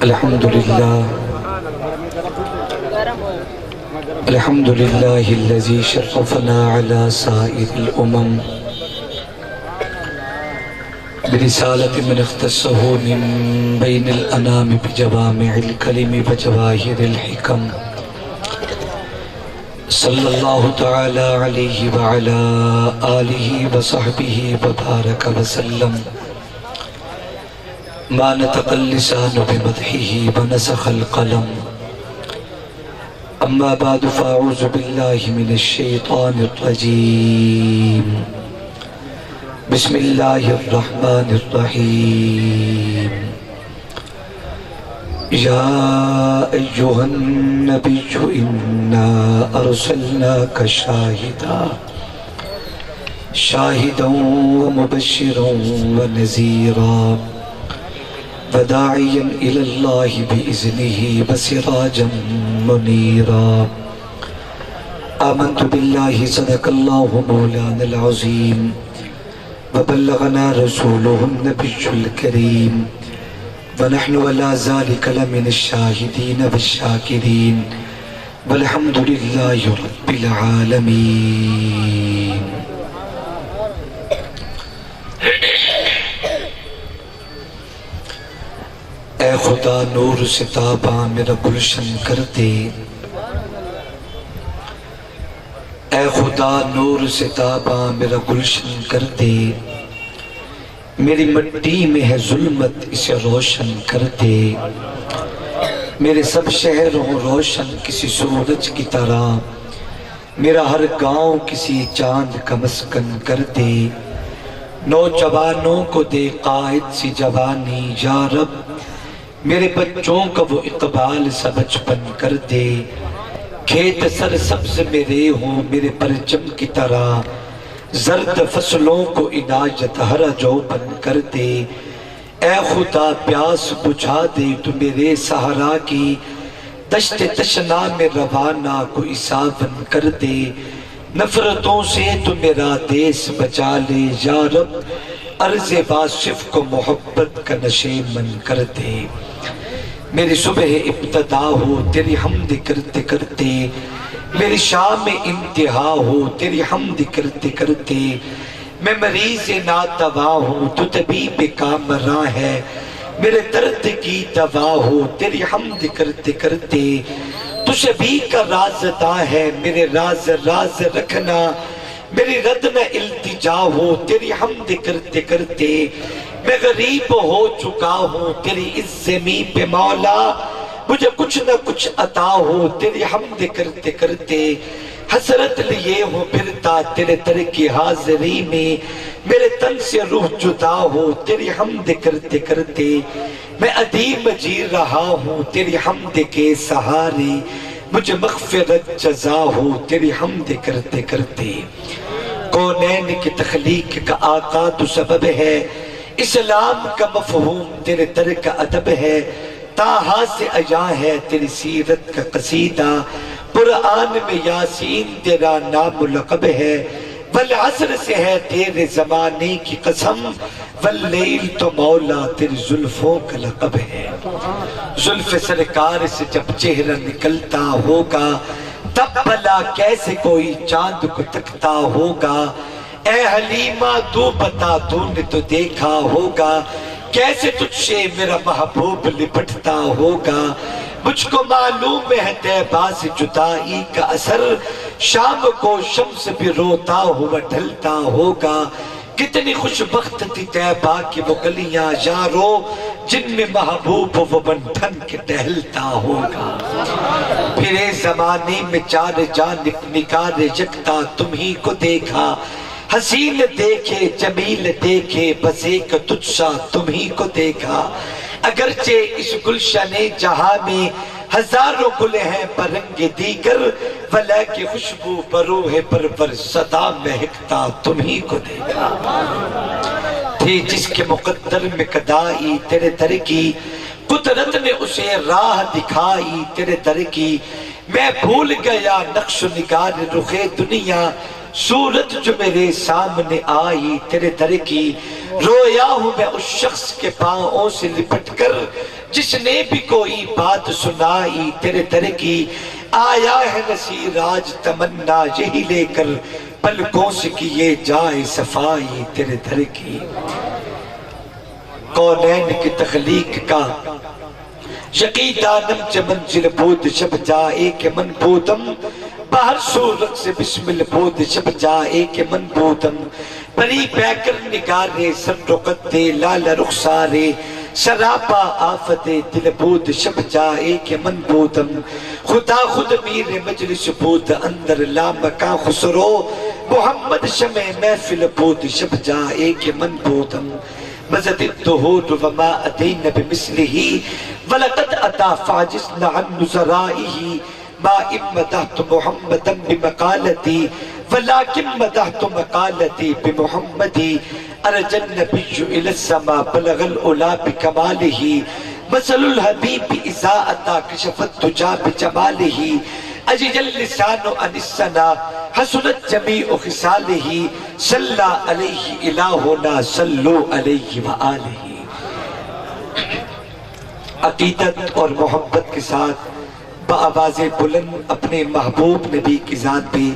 الحمد لله الذي شرفنا على سائر الأمم برسالة من اختصه من بين الأنام بجوامع الكلم وجواهر الحكم صلى الله تعالى عليه وعلى آله وصحبه وبارك وسلم ما نطق اللسان بمدحه ونسخ القلم أما بعد فأعوذ بالله من الشيطان الرجيم بسم الله الرحمن الرحيم يا أيها النبي إنا أرسلناك شاهدا ومبشرا ونذيرا وداعيا إلى الله بإذنه وسراجا منيرا آمنت بالله صدق الله مولانا العظيم وبلغنا رسوله النبي الكريم ونحن على ذلك لمن الشاهدين والشاكرين والحمد لله رب العالمين. اے خدا نور سے تاباں میرا گلشن کر دے، اے خدا نور سے تاباں میرا گلشن کر دے، میری مٹی میں ہے ظلمت اسے روشن کر دے، میرے سب شہروں روشن کسی سورج کی طرح، میرا ہر گاؤں کسی چاند کا مسکن کر دے، نوجوانوں کو دے قائد سی جوانی یا رب، میرے بچوں کا وہ اقبال سا بچپن کر دے، کھیت سر سبز میرے ہوں میرے پرچم کی طرح، زرد فصلوں کو عنایت ہر جوبن کر دے، اے خدا پیاس بجھا دے تو میرے صحرا کی، دشت تشنا میں روانہ کوئی ساون کر دے، نفرتوں سے تو میرا دیس بچا لے یا رب، عرض واصف کو محبت کا نشیمن کر دے، میری صبح ابتدا ہو تیری حمد کرتے کرتے، میری شام انتہا ہو تیری حمد کرتے کرتے، میں مریض ناتوا ہوں تو طبیب کامراں ہے، میرے درد کی دوا ہو تیری حمد کرتے کرتے، تو شبیہ کا رازداں ہے میرے راز راز رکھنا، میری رد میں التجا ہو تیری حمد کرتے کرتے، میں غریب ہو چکا ہوں تیری عزمی پہ مولا، مجھے کچھ نہ کچھ عطا ہو تیری حمد کرتے کرتے، حسرت لیے ہوں پھرتا تیرے در کی حاضری میں، میرے تن سے روح جدا ہو تیری حمد کرتے کرتے، میں ادیم جی رہا ہوں تیری حمد کے سہارے، مجھے مغفرت جزا ہو تیری حمد کرتے کرتے، کونین کی تخلیق کا آقا تو سبب ہے، اسلام کا مفہوم تیرے در کا ادب ہے، تاہا سے عیاں ہے تیری سیرت کا قصیدہ، قرآن میں یاسین تیرا نام لقب ہے، والعصر سے ہے تیرے زمانے کی قسم، واللیل تو مولا تیری زلفوں کا لقب ہے، زلف سرکار سے جب چہرہ نکلتا ہوگا، تب بھلا کیسے کوئی چاند کو تکتا ہوگا، اے حلیمہ تو بتا تو نے تو دیکھا ہوگا، کیسے تجھ سے میرا محبوب لپٹتا ہوگا، مجھ کو معلوم ہے طیبہ سے جدائی کا اثر، شام کو شمس بھی روتا ہوا ڈھلتا ہوگا، کتنی خوش بخت تھی طیبہ کی وہ گلیاں یارو، جن میں محبوب وہ بنٹھن کے ٹہلتا ہوگا، پھرے زمانے میں چار جانب نگار یکتا تم ہی کو دیکھا، حسین دیکھے جمیل دیکھے بس ایک تجھ سا تم ہی کو دیکھا، اگرچہ اس گلشن جہاں میں ہزاروں گل ہیں برنگ دیگر، ولیکن خوشبو بروح پرور صدا مہکتا تم ہی کو دیکھا، تھی جس کے مقدر میں قدائی تیرے در کی، قدرت نے اسے راہ دکھائی تیرے در کی، میں بھول گیا نقش و نگار رخ دنیا، صورت جو میرے سامنے آئی تیرے در کی، رویا ہوں میں اس شخص کے پاؤں سے لپٹ کر جس نے بھی کوئی بات سنائی تیرے در کی۔ آیا ہے نصیر آج تمنا یہی لے کر، پلکوں سے کیے جائے صفائی تیرے در کی۔ کونین کی تخلیق کا یقی دانم چه منزل بود شب جائے کہ من بودم، باہر صورت سے بسمل بود شب جائے کہ من بودم، بری پیکر نگارے سر رقت دے لال رخسارے، سراپا آفت دل بود شب جائے کہ من بودم، خدا خود میر مجلس بود اندر لامکان خسرو، محمد شمع محفل بود شب جائے کہ من بودم، مزد الدہور وما ادین بمثلہ ولقد اتا فاجسنا عن نظرائہ، ما امدحت محمدا بمقالتی ولكن مدحت مقالتی بمحمدی، ارجى النبي الى السماء بلغ العلا بكماله، مثل الحبيب اذا اتى كشف الدجى بجماله، اجج اللسان عن الثنا حسنت جميع خصاله، صلى عليه الہنا صلوا علیہ وآلہ۔ عقیدت اور محبت کے ساتھ بآواز بلند اپنے محبوب نبی کی ذات پہ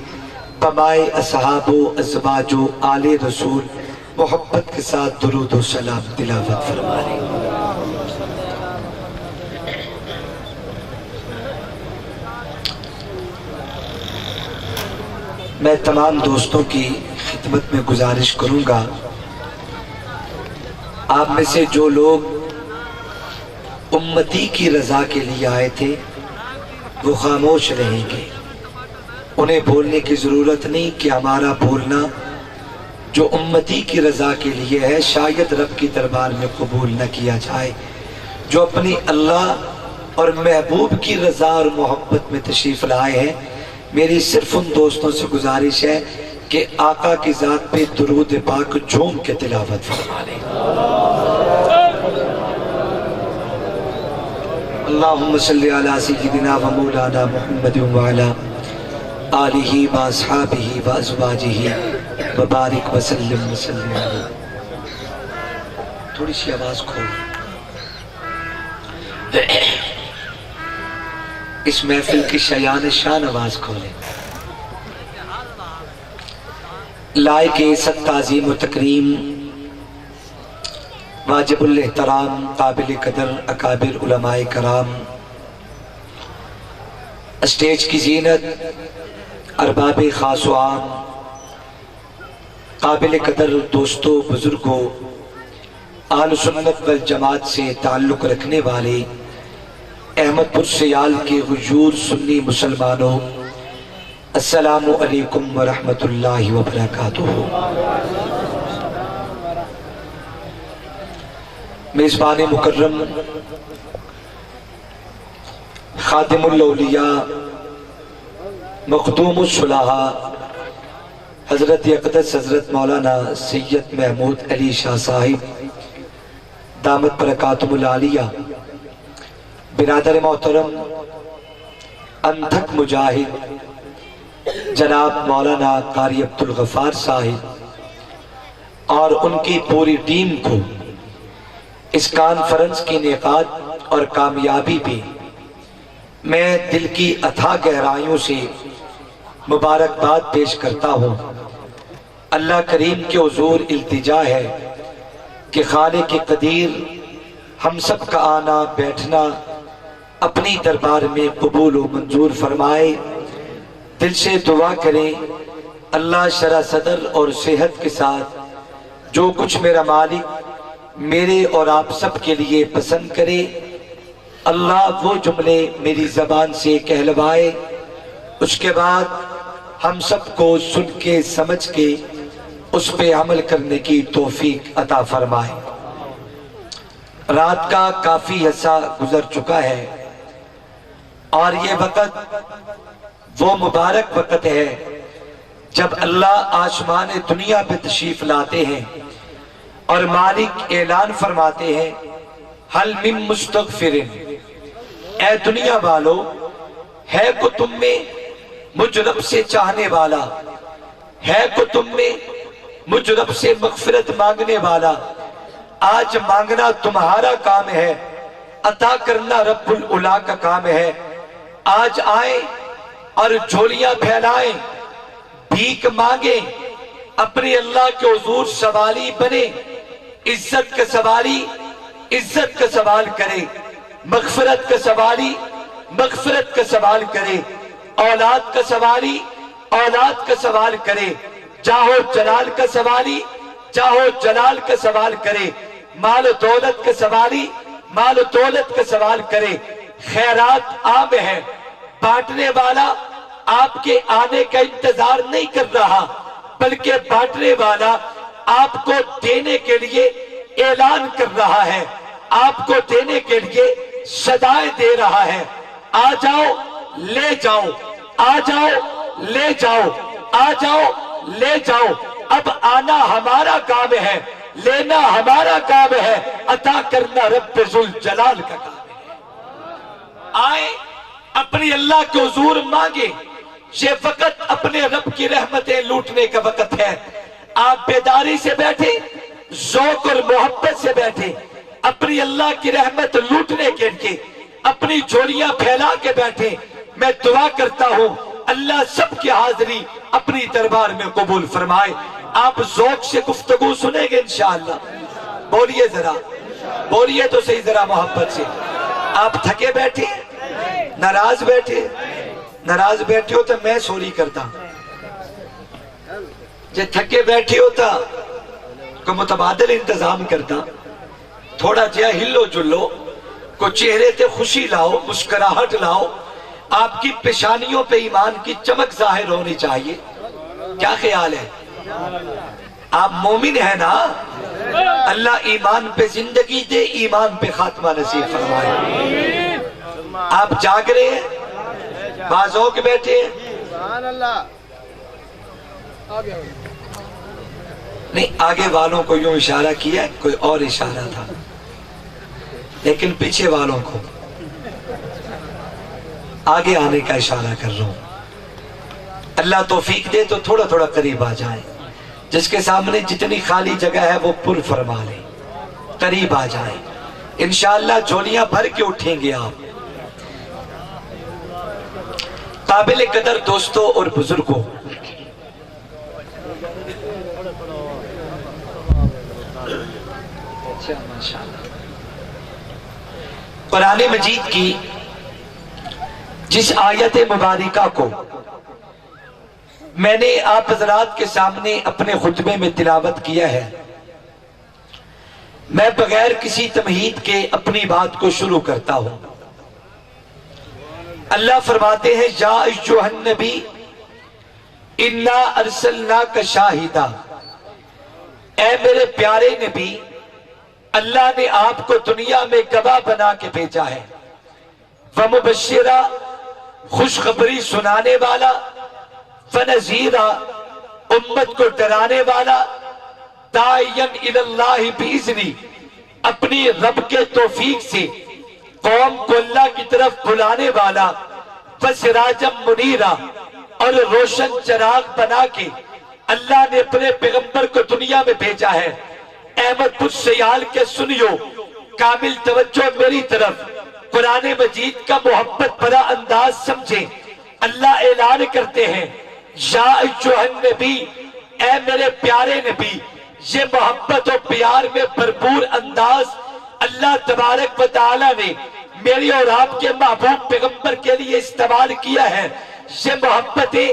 بمائے اصحاب و ازواج و آل رسول محبت کے ساتھ درود و سلام تلاوت فرمائے۔ میں تمام دوستوں کی خدمت میں گزارش کروں گا، آپ میں سے جو لوگ امتی کی رضا کے لیے آئے تھے وہ خاموش رہیں گے، انہیں بولنے کی ضرورت نہیں کہ ہمارا بولنا جو امتی کی رضا کے لیے ہے شاید رب کی دربار میں قبول نہ کیا جائے۔ جو اپنی اللہ اور محبوب کی رضا اور محبت میں تشریف لائے ہیں، میری صرف ان دوستوں سے گزارش ہے کہ آقا کی ذات پہ درود پاک جھوم کے تلاوت فرما لیں۔ اللہم صلی علی سیدنا و مولانا محمد وعلا آلہ و اصحابہ و ازواجہ وبارک وسلم وسلم علیہ۔ تھوڑی سی آواز کھول، اس محفل کی شیان شان آواز کھولیں۔ لائق عزت تعظیم و تکریم واجب الاحترام قابل قدر اکابر علماء کرام، اسٹیج کی زینت، ارباب خاص و عام، قابل قدر دوستوں بزرگوں، اہل سنت والجماعت سے تعلق رکھنے والے احمد پور سیال کے غیور سنی مسلمانوں، السلام علیکم ورحمۃ اللہ وبرکاتہ۔ میزبان مکرم خادم الاولیاء مخدوم الصلحاء حضرت اقدس حضرت مولانا سید محمود علی شاہ صاحب دامت برکاتہم العالیہ، برادر محترم انتھک مجاہد جناب مولانا قاری عبدالغفار صاحب اور ان کی پوری ٹیم کو اس کانفرنس کی انعقاد اور کامیابی پہ میں دل کی اتھاہ گہرائیوں سے مبارکباد پیش کرتا ہوں۔ اللہ کریم کے حضور التجا ہے کہ خالق قدیر ہم سب کا آنا بیٹھنا اپنی دربار میں قبول و منظور فرمائے۔ دل سے دعا کریں اللہ شرح صدر اور صحت کے ساتھ جو کچھ میرا مالک میرے اور آپ سب کے لیے پسند کرے، اللہ وہ جملے میری زبان سے کہلوائے، اس کے بعد ہم سب کو سن کے سمجھ کے اس پہ عمل کرنے کی توفیق عطا فرمائے۔ رات کا کافی عرصہ گزر چکا ہے اور یہ وقت وہ مبارک وقت ہے جب اللہ آسمان دنیا پہ تشریف لاتے ہیں اور مالک اعلان فرماتے ہیں حل من مستغفر، اے دنیا والو ہے کو تم میں مجھ رب سے چاہنے والا ہے کو تم میں مجھ رب سے مغفرت مانگنے والا، آج مانگنا تمہارا کام ہے، عطا کرنا رب العلا کا کام ہے۔ آج آئیں اور جھولیاں پھیلائیں، بھیک مانگیں، اپنے اللہ کے حضور سوالی بنے، عزت کا سوالی عزت کا سوال کرے، مغفرت کا سوالی مغفرت کا سوال کرے، اولاد کا سوالی اولاد کا سوال کرے، چاہو جلال کا سوالی چاہو جلال کا سوال کرے، مال و دولت کا سوالی مال و دولت کا سوال کرے۔ خیرات عام ہے، بانٹنے والا آپ کے آنے کا انتظار نہیں کر رہا، بلکہ بانٹنے والا آپ کو دینے کے لیے اعلان کر رہا ہے، آپ کو دینے کے لیے صدائیں دے رہا ہے۔ آ جاؤ لے جاؤ، آ جاؤ لے جاؤ، آ جاؤ لے جاؤ۔ اب آنا ہمارا کام ہے، لینا ہمارا کام ہے، عطا کرنا رب ذوالجلال کا کام ہے۔ آئیں اپنی اللہ کے حضور مانگے، یہ وقت اپنے رب کی رحمتیں لوٹنے کا وقت ہے۔ آپ بیداری سے بیٹھے، ذوق اور محبت سے بیٹھے، اپنی اللہ کی رحمت لوٹنے کے لیے اپنی جھولیاں پھیلا کے بیٹھے۔ میں دعا کرتا ہوں اللہ سب کی حاضری اپنی دربار میں قبول فرمائے۔ آپ ذوق سے گفتگو سنیں گے انشاءاللہ، بولیے ذرا، بولیے تو صحیح ذرا محبت سے۔ آپ تھکے بیٹھے ہیں، ناراض بیٹھے، ناراض بیٹھے ہو تو میں سوری کرتا، جے تھکے بیٹھے ہوتا کو متبادل انتظام کرتا، تھوڑا جیا ہلو جلو، کو چہرے تے خوشی لاؤ، مسکراہٹ لاؤ، آپ کی پیشانیوں پہ ایمان کی چمک ظاہر ہونی چاہیے۔ کیا خیال ہے؟ آپ مومن ہیں نا؟ اللہ ایمان پہ زندگی دے، ایمان پہ خاتمہ نصیب فرمائے۔ آپ جاگ رہے ہیں، بازوں کے بیٹھے ہیں، نہیں آگے والوں کو یوں اشارہ کیا، کوئی اور اشارہ تھا، لیکن پیچھے والوں کو آگے آنے کا اشارہ کر رہا ہوں۔ اللہ توفیق دے تو تھوڑا تھوڑا قریب آ جائیں، جس کے سامنے جتنی خالی جگہ ہے وہ پر فرما لیں، قریب آ جائیں، انشاءاللہ جھولیاں بھر کے اٹھیں گے آپ۔ قابل قدر دوستوں اور بزرگوں، قرآن مجید کی جس آیت مبارکہ کو میں نے آپ حضرات کے سامنے اپنے خطبے میں تلاوت کیا ہے، میں بغیر کسی تمہید کے اپنی بات کو شروع کرتا ہوں۔ اللہ فرماتے ہیں یا ایھا النبی انا ارسلناک شاہدا، اے میرے پیارے نبی اللہ نے آپ کو دنیا میں گواہ بنا کے بھیجا ہے، ومبشرا خوشخبری سنانے والا، فنذیرا امت کو ڈرانے والا، داعیا الی اللہ باذنی اپنی رب کے توفیق سے قوم کو اللہ کی طرف بلانے والا، وسراجا منیرا اور روشن چراغ بنا کے اللہ نے اپنے پیغمبر کو دنیا میں بھیجا ہے۔ احمد پور سیال کے سنیو، کامل توجہ میری طرف، قرآن مجید کا محبت بھرا انداز سمجھیں۔ اللہ اعلان کرتے ہیں یا ایھا النبی، اے میرے پیارے نبی، یہ محبت و پیار میں بھرپور انداز اللہ تبارک و تعالی نے میری اور آپ کے محبوب پیغمبر کے لیے استعمال کیا ہے۔ یہ محبتیں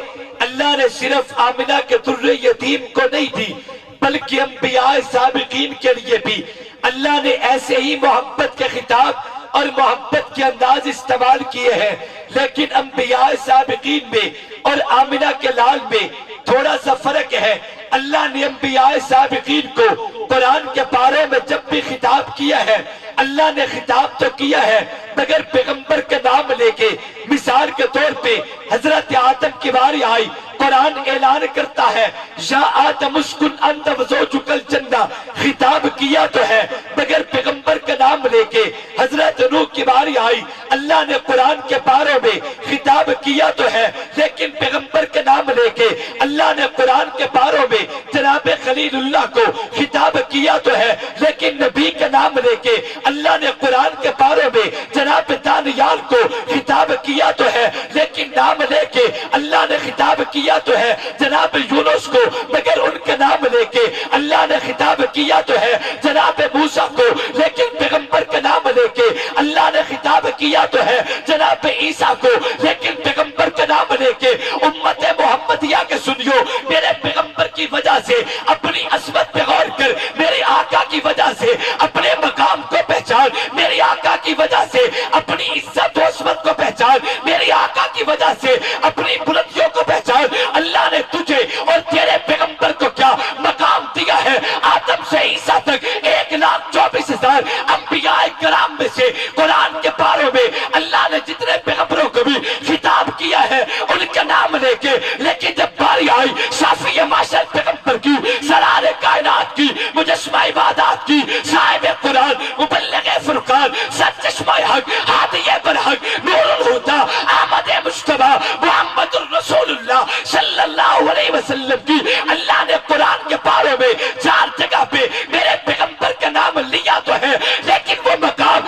اللہ نے صرف آمنہ کے در یتیم کو نہیں دی، بلکہ انبیاء سابقین کے لیے بھی اللہ نے ایسے ہی محبت کے خطاب اور محبت کے انداز استعمال کیے ہیں۔ لیکن انبیاء سابقین میں اور آمنہ کے لال میں تھوڑا سا فرق ہے۔ اللہ نے انبیاء سابقین کو قرآن کے بارے میں جب بھی خطاب کیا ہے، اللہ نے خطاب تو کیا ہے مگر پیغمبر کا نام لے کے۔ مثال کے طور پہ حضرت آدم کی باری آئی، قرآن اعلان کرتا ہے یا آدم اسکن انت وزوجک الجنہ، خطاب کیا تو ہے مگر پیغمبر کا نام لے کے۔ حضرت نوح معلوم کی باری آئی، اللہ نے قرآن کے پاروں میں خطاب کیا تو ہے لیکن پیغمبر کے نام لے کے اللہ نے قرآن کے پاروں میں جناب خلیل اللہ کو خطاب کیا تو ہے لیکن نبی کے نام لے کے اللہ نے قرآن کے پاروں میں جناب دانیال کو خطاب کیا تو ہے لیکن نام لے کے اللہ نے خطاب کیا تو ہے جناب یونس کو، مگر ان کے نام لے کے اللہ نے خطاب کیا تو ہے جناب موسیٰ کو، لیکن پیغمبر کے نام لے کے اللہ نے خطاب کیا تو ہے جناب عیسیٰ کو، لیکن پیغمبر کے نام لے کے امت محمدیہ کے سنیو، میرے پیغمبر کی وجہ سے اپنی عظمت پہ غور کر، میرے آقا کی وجہ سے اپنے مقام کو پہچان، میری آقا کی وجہ سے اپنی عزت و عظمت کو پہچان، میری آقا کی وجہ سے اپنی بلندیوں کو پہچان۔ اللہ نے تجھے اور تیرے پیغمبر کو کیا مقام دیا ہے؟ آدم سے عیسیٰ تک 1,24,000 انبیاء کرام میں سے قرآن کے پاروں میں اللہ نے جتنے پیغمبروں کو بھی خطاب کیا ہے ان کے نام لے کے، لیکن جب باری آئی شافی معاشر پیغمبر کی، سرار کائنات کی، مجسمہ عبادات کی، صاحب قرآن، مبلغ فرقان، سچ چشمہ حق، ہادی برحق، نور الہدی، احمد مجتبی، محمد الرسول اللہ صلی اللہ علیہ وسلم کی اللہ نے قرآن کے پاروں میں 4 جگہ پہ میرے پیغمبر کا نام لیا تو ہے لیکن وہ مقام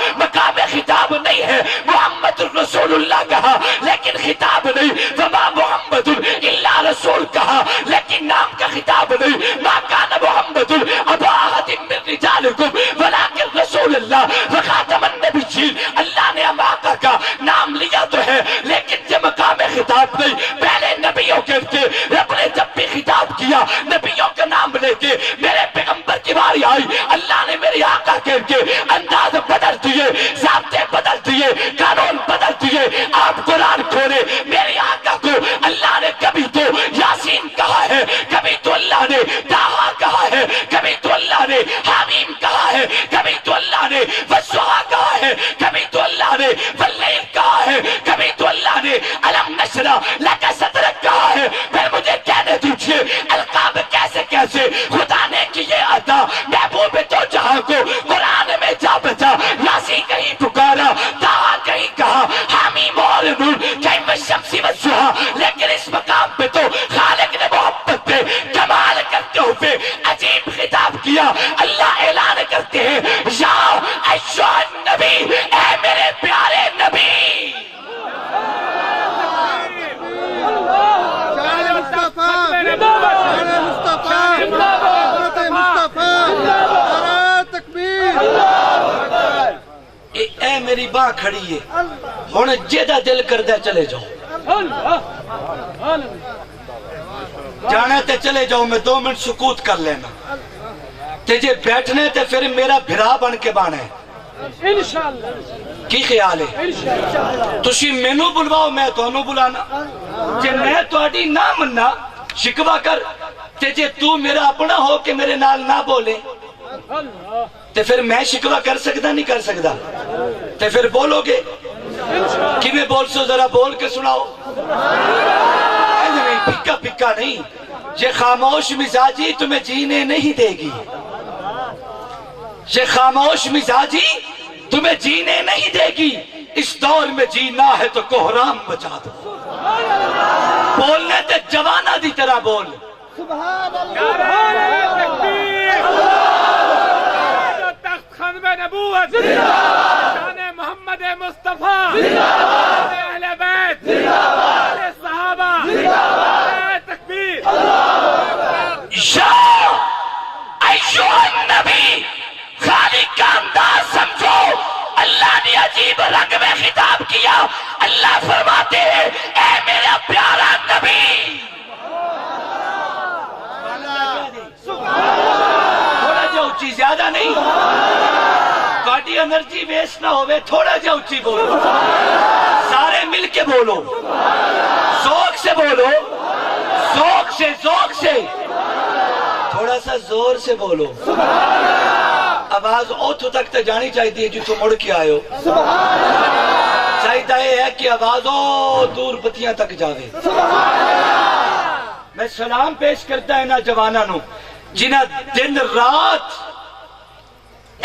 خطاب نہیں ہے۔ محمد الرسول اللہ کہا لیکن خطاب نہیں، وما محمد الا رسول کہا لیکن نام کا خطاب نہیں۔ ما کان محمد ابا احد من رجالکم ولکن رسول اللہ وخاتم النبیین، اللہ نے ہم آقا کا نام لیا تو ہے لیکن یہ مقام خطاب نہیں۔ پہلے نبیوں کے رب نے جب بھی خطاب کیا نبیوں کا نام لے کے، میرے پیغمبر کی باری آئی اللہ نے میرے آقا کے انداز بدل دیے، ضابطے بدل دیے، قانون بدل دیے۔ آپ قرآن کھولے، میرے آقا کو اللہ نے کبھی تو یاسین کہا ہے، کبھی تو اللہ نے طٰہٰ کہا ہے، کبھی تو اللہ نے حامیم کہا ہے، کبھی تو اللہ نے والضحیٰ کہا ہے، کبھی تو اللہ نے واللیل کہا ہے، کبھی تو اللہ نے الم نشرح لک صدرک کہا ہے۔ پھر مجھے کہنے دیجئے القاب کیسے کیسے خدا نے کیے عطا، محبوب تو جہاں کو قرآن میں جا بچا، یاسین کہیں پکارا، طٰہٰ کہیں کہا، حامیم اور نور کہیں والشمس والضحیٰ، لیکن اس مقام پہ تو خالق نے محبت پہ کمال کرتے ہوئے عجیب خطاب کیا۔ اللہ اعلان کرتے ہیں یا ایھا النبی، اے میرے پیارے نبی، اے میری باں کھڑی ہے ہن جیدہ دل کردہ چلے جاؤ، جانا تے چلے جاؤ، میں 2 منٹ سکوت کر لینا تے جے بیٹھنے تے پھر میرا بھرا بن کے بانا ہے۔ کی خیال ہے تسی مینوں بلواؤ میں تانوں بلانا، جے میں تہاڈی نہ مننا شکوا کر تے جے تو میرا اپنا ہو کے میرے نال نہ بولے تے پھر میں شکوا کر سکتا نہیں کر سکتا تے پھر بولو گے کہ میں بول سو، ذرا بول کے سناؤ۔ نہیں پکا پکا نہیں، یہ خاموش مزاجی تمہیں جینے نہیں دے گی، یہ خاموش مزاجی تمہیں جینے نہیں دے گی۔ اس دور میں جینا ہے تو کوہرام بچا دو، بولنے تے جوانہ دی طرح بول۔ سبحان اللہ، ختم نبوت، شان محمد مصطفیٰ، اہل بیت، صحابہ، تکبیر۔ یا ایھا النبی، خالق کا انداز سمجھو، اللہ نے عجیب رنگ میں خطاب کیا۔ اللہ فرماتے ہیں اے میرا پیارا نبی، تھوڑا جا اچھی، زیادہ نہیں، تھوڑی انرجی ویسٹ نہ ہوئے، تھوڑا جا اچھی بولو، سارے مل کے بولو، ذوق سے بولو، ذوق سے تھوڑا سا زور سے بولو۔ آواز اوتھو تک تے جانی چاہیے ہے جتوں مڑ کے آئے ہو، چاہیے ہے کہ آواز دور بتیاں تک جاوے۔ میں سلام پیش کرتا ہے نا جوانہ نو جنہ دن رات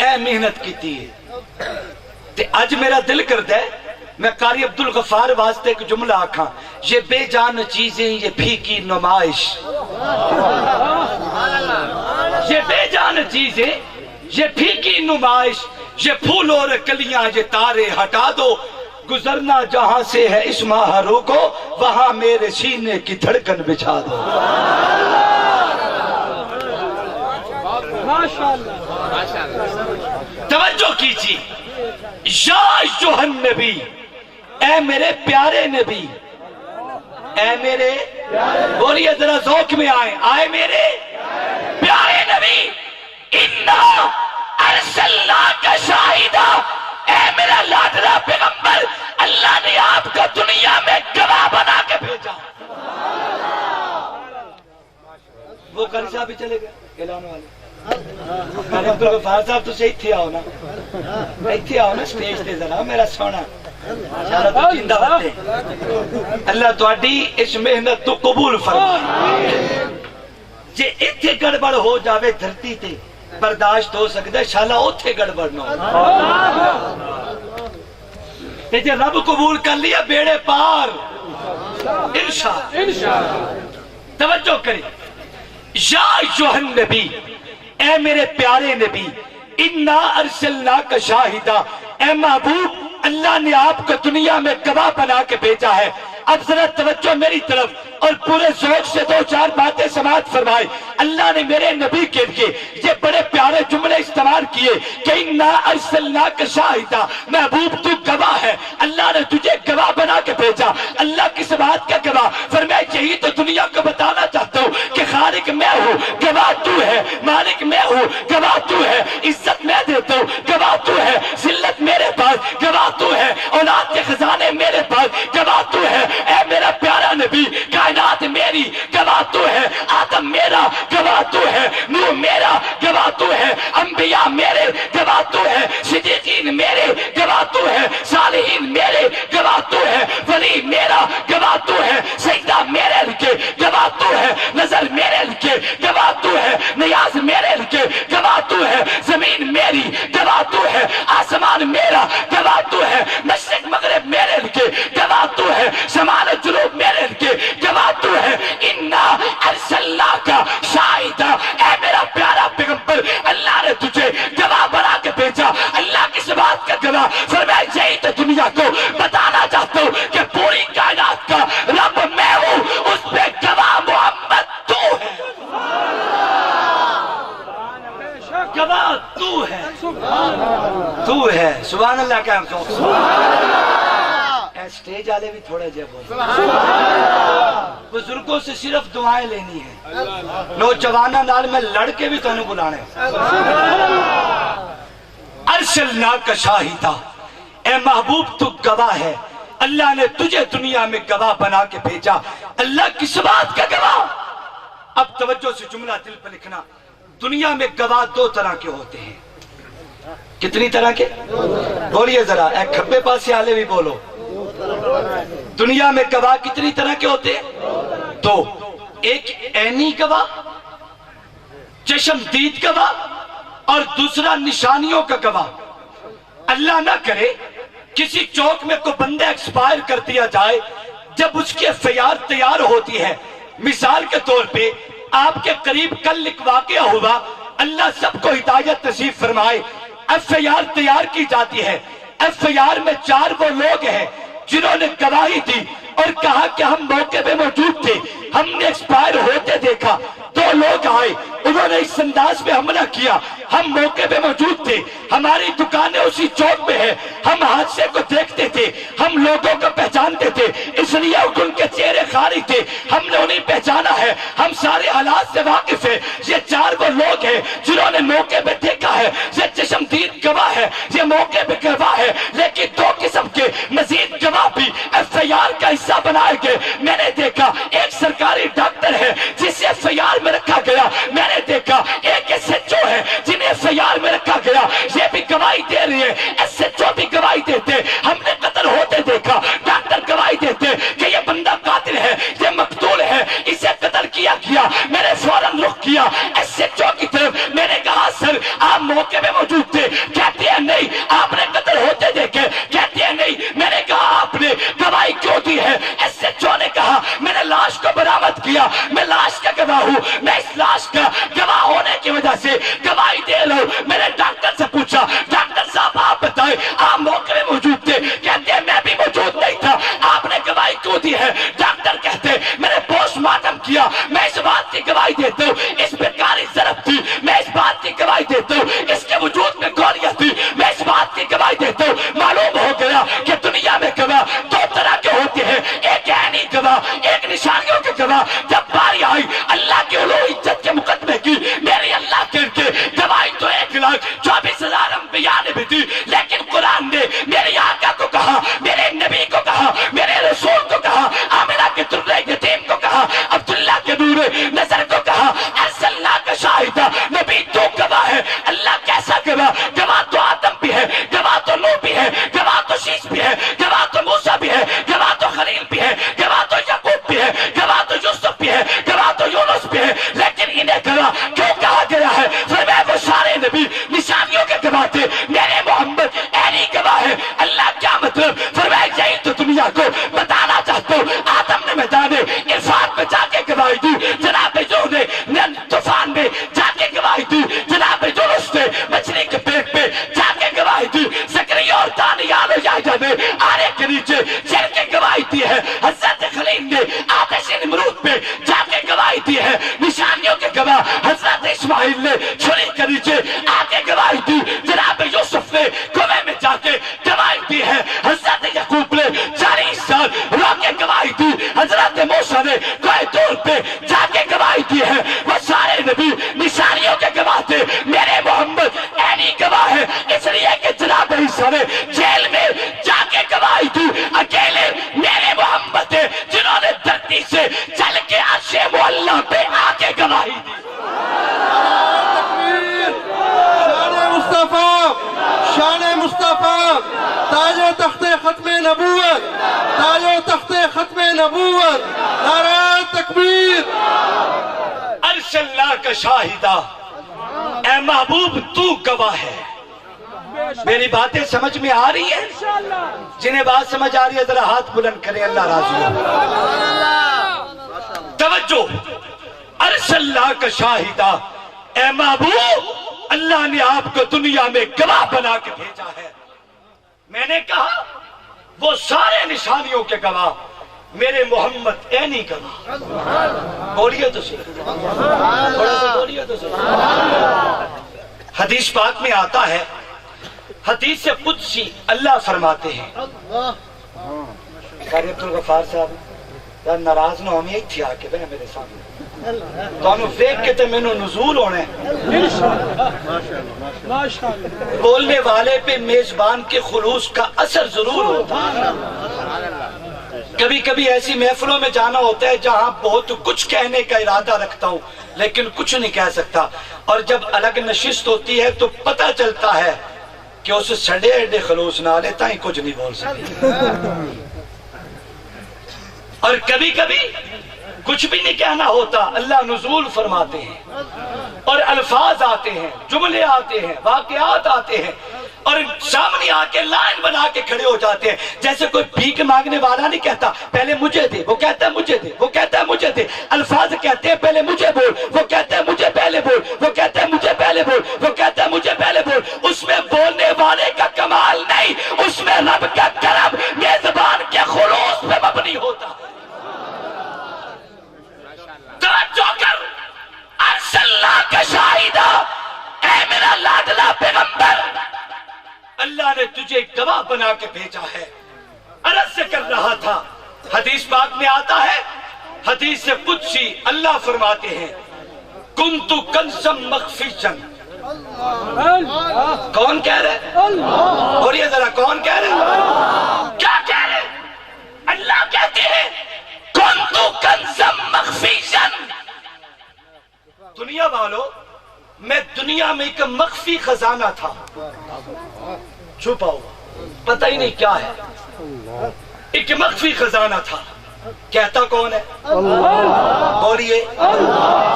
اے محنت کیتی ہے، تے اج میرا دل کرتا ہے میں قاری عبدالغفار واسطے ایک جملہ آکھاں، یہ بے جان چیزیں یہ پھیکی نمائش، یہ بے جان چیزیں یہ پھیکی نمائش، یہ پھول اور کلیاں یہ تارے ہٹا دو، گزرنا جہاں سے ہے اس ماہرو کو وہاں میرے سینے کی دھڑکن بچھا دو۔ توجہ کیجیے، یا ایھا النبی، اے میرے پیارے نبی، اے میرے بولیے ذرا ذوق میں آئے میرے پیارے نبی، اِنَّا أَرْسَلْنَاكَ شَاہِدًا، اے میرا لاڈلا پیغمبر، اللہ نے آپ کو دنیا میں گواہ بنا کے بھیجا۔ وہ قاری صاحب بھی چلے گئے اعلان والے، قاری عبدالغفار صاحب تو سے ایتھے آؤ نا، ایتھے آؤ نا سٹیج تے ذرا میرا سونا، ماشاءاللہ تو زندہ بات ہے، اللہ تہاڈی اس محنت تو قبول فرمائے۔ جے ایتھے گڑبڑ ہو جاوے دھرتی تے برداشت ہو سکتا ہے، شالا اوتھے گڑبڑ نہ ہو، تے جے رب قبول کر لیا بیڑے پار انشاءاللہ۔ توجہ کریں، یا ایھا النبی، اے میرے پیارے نبی، اِنَّا أَرْسَلْنَاكَ شَاہِدًا، اے محبوب اللہ نے آپ کو دنیا میں گواہ بنا کے بھیجا ہے۔ اب ذرا توجہ میری طرف اور پورے ذوق سے دو چار باتیں سماعت فرمائے۔ اللہ نے میرے نبی کے لیے یہ بڑے پیارے جملے استعمال کیے کہ اِنَّا أَرْسَلْنَاكَ شَاہِدًا، محبوب تو گواہ ہے، اللہ نے تجھے گواہ بنا کے بھیجا۔ اللہ کس بات کا گواہ؟ فرمایا یہی تو دنیا کو بتانا چاہتا ہوں کہ خالق میں ہوں، گواہ تو ہے، مالک میں ہوں، گواہ تو ہے، عزت میں دیتا ہوں، گواہ تو ہے، ذلت میرے پاس، گواہ تو ہے، اولاد کے خزانے میرے پاس، گواہ تو ہے، اے میرا پیارا نبی، کائنات میری، گواہ تو ہے، آدم میرا، گواہ تو ہے، نوح میرا، گواہ تو ہے، انبیاء میرے، گواہ تو ہے، صدیقین میرے، گواہ تو ہے، صالحین میرے، گواہ تو ہے، ولی میرا، گواہ تو ہے، سجدہ میرے لکے، گواہ تو ہے، نظر میرے لکے، گواہ تو ہے، نیاز میرے لکے، گواہ تو ہے، زمین میری، گواہ تو ہے، آسمان میرا، گواہ تو ہے، مشرق مغرب میرے لکے، گواہ تو ہے، شمال جنوب میرے لکے، گواہ تو ہے، اِنَّا أَرْسَلْنَاكَ شَاہِدًا، اے میرا پیارا پیغمبر اللہ نے تجھے گواہ بنا کے بھیجا۔ اللہ کس بات کا گواہ؟ فرمایا یہی تو دنیا کو بتانا چاہتا ہوں کہ پوری کائنات کا رب میں ہوں، اس پہ گواہ محمد تو ہے، گواہ تو ہے، تو ہے، سبحان اللہ کا ہم تو سٹیج والے بھی تھوڑے جے بول، بزرگوں سے صرف دعائیں لینی ہے، نوجوانوں نال میں لڑ کے بھی تانوں بلانے۔ ارسلناک شاہدہ، اے محبوب تو گواہ ہے، اللہ نے تجھے دنیا میں گواہ بنا کے بھیجا۔ اللہ کس بات کا گواہ؟ اب توجہ سے جملہ دل پہ لکھنا، دنیا میں گواہ دو طرح کے ہوتے ہیں۔ کتنی طرح کے؟ بولیے ذرا، اے کھبے پاسے والے بھی بولو، دنیا میں گواہ کتنی طرح کے ہوتے ہیں؟ دو، ایک عینی گواہ، چشم دید گواہ، اور دوسرا نشانیوں کا گواہ۔ اللہ نہ کرے کسی چوک میں کوئی بندہ ایکسپائر کر دیا جائے، جب اس کی FIR تیار ہوتی ہے، مثال کے طور پہ آپ کے قریب کل ایک واقعہ ہوا، اللہ سب کو ہدایت نصیب فرمائے، FIR تیار کی جاتی ہے، FIR میں 4 وہ لوگ ہیں جنہوں نے گواہی دی اور کہا کہ ہم موقع پہ موجود تھے، ہم نے ایکسپائر ہوتے دیکھا، 2 لوگ آئے، انہوں نے اس انداز میں حملہ کیا، ہم موقع پہ موجود تھے، ہماری دکانیں اسی چوک میں ہیں، ہم حادثے کو دیکھتے تھے، ہم لوگوں کو پہچانتے تھے، اس لیے ان کے چہرے خالی تھے، ہم نے انہیں پہچانا ہے، ہم سارے حالات سے واقف ہیں۔ یہ 4 وہ لوگ ہیں جنہوں نے موقع پہ دیکھا ہے، یہ چشمدید گواہ ہے، یہ موقع پہ گواہ ہے، لیکن 2 قسم کے مزید گواہ بھی FIR کا حصہ بنائے گئے۔ میں نے دیکھا ایک سرکاری ڈاکٹر ہے جسے FIR میں رکھا گیا، میں نے دیکھا ایک SHO ہے جنہیں FIR میں رکھا گیا، یہ بھی گواہی دے رہی ہے، SHO بھی گواہی دیتے، ہم نے قتل ہوتے دیکھا، ڈاکٹر گواہی دیتے کہ یہ بندہ قاتل ہے، یہ مقتول ہے، اسے قتل کیا گیا۔ میں نے فوراً رخ کیا SHO کی طرف، میں نے کہا سر آپ موقع پہ موجود تھے؟ کہتے ہیں نہیں، آپ نے دنیا کو بتانا چاہتا ہوں، آدم نے میدان عرفات میں جا کے گواہی دی، جناب جو نے طوفان میں جا کے گواہی دی، جناب یونس نے مچھلی کے پیٹ پہ جا کے گواہی دی، زکریا اور دانیال و یحییٰ نے آرے کے نیچے چل کے گواہی دی ہے، حضرت خلیل نے آتش نمرود پہ جا کے گواہی دی ہے، نشانیوں کے گواہ حضرت اسماعیل نے چھری کے نیچے آ کے گواہی دی، جناب یوسف نے کنویں میں جا کے گواہی دی ہے، حضرت یعقوب نے 40 سال رو کے گواہی دی، حضرت موسیٰ نے کوہ طور پہ جا کے گواہی دی ہے، وہ سارے نبی نشانیوں کے گواہ تھے، میرے محمد عینی گواہ ہے، اس لیے کہ جناب عیسیٰ نے جیل میں جا کے گواہی دی، اکیلے میرے محمد تھے جنہوں نے دھرتی سے چل کے عرش معلیٰ پہ آ کے گواہی دی۔ شان مصطفیٰ تاج و تخت ختم نبوت، تاج و تخت ختم نبوت، نعرہ تکبیر۔ عرش اللہ کا شاہدہ، اے محبوب تو گواہ ہے۔ میری باتیں سمجھ میں آ رہی ہیں؟ جنہیں بات سمجھ آ رہی ہے ذرا ہاتھ بلند کریں، اللہ راضی ہو۔ توجہ، عرش اللہ کا شاہدہ، اے محبوب اللہ نے آپ کو دنیا میں گواہ بنا کے بھیجا ہے۔ میں نے کہا وہ سارے نشانیوں کے گواہ، میرے محمد عینی گواہ۔ بولیے تو صحیح، تھوڑا سا بولیے تو صحیح۔ حدیث پاک میں آتا ہے، حدیث قدسی اللہ فرماتے ہیں، قاری عبدالغفار صاحب یار ناراض نہ ہمیں ایک تھی آکے بہن میرے سامنے تو انہوں فیک کے تے میں نو نزول ہونے، بولنے والے پہ میزبان کے خلوص کا اثر ضرور ہوتا ہے۔ کبھی کبھی ایسی محفلوں میں جانا ہوتا ہے جہاں بہت کچھ کہنے کا ارادہ رکھتا ہوں لیکن کچھ نہیں کہہ سکتا، اور جب الگ نشست ہوتی ہے تو پتہ چلتا ہے کہ اس سڑے اڈے خلوص نہ لیتا ہی کچھ نہیں بول سکتے، اور کبھی کبھی کچھ بھی نہیں کہنا ہوتا، اللہ نزول فرماتے ہیں اور الفاظ آتے ہیں، جملے آتے ہیں، واقعات آتے ہیں، اور سامنے آ کے لائن بنا کے کھڑے ہو جاتے ہیں، جیسے کوئی بھیک مانگنے والا نہیں کہتا پہلے مجھے دے، وہ کہتا ہے مجھے دے، وہ کہتا ہے مجھے دے، الفاظ کہتے ہیں پہلے مجھے بول، وہ کہتا ہے مجھے پہلے بول، وہ کہتا ہے مجھے پہلے بول، وہ کہتا ہے مجھے پہلے بول۔ اس میں بولنے والے کا کمال نہیں، اس میں رب کا کرم میزبان کے خلوص پہ مبنی ہوتا ہے۔ توجہ کر، عرش اللہ کا شاہدہ، اے میرا لاڈلا پیغمبر، اللہ نے تجھے گواہ بنا کے بھیجا ہے۔ عرض سے کر رہا تھا، حدیث پاک میں آتا ہے، حدیث قدسی اللہ فرماتے ہیں، کنتو کنزم مخفیجن۔ کون کہہ رہے؟ اور یہ ذرا کون کہہ رہے؟ کیا کہہ رہے؟ اللہ کہتے ہیں کنتو کنزم مخفیجن، دنیا والو میں دنیا میں ایک مخفی خزانہ تھا، چھپا ہوا، پتہ ہی نہیں کیا ہے، ایک مخفی خزانہ تھا۔ کہتا کون ہے؟ بولیے،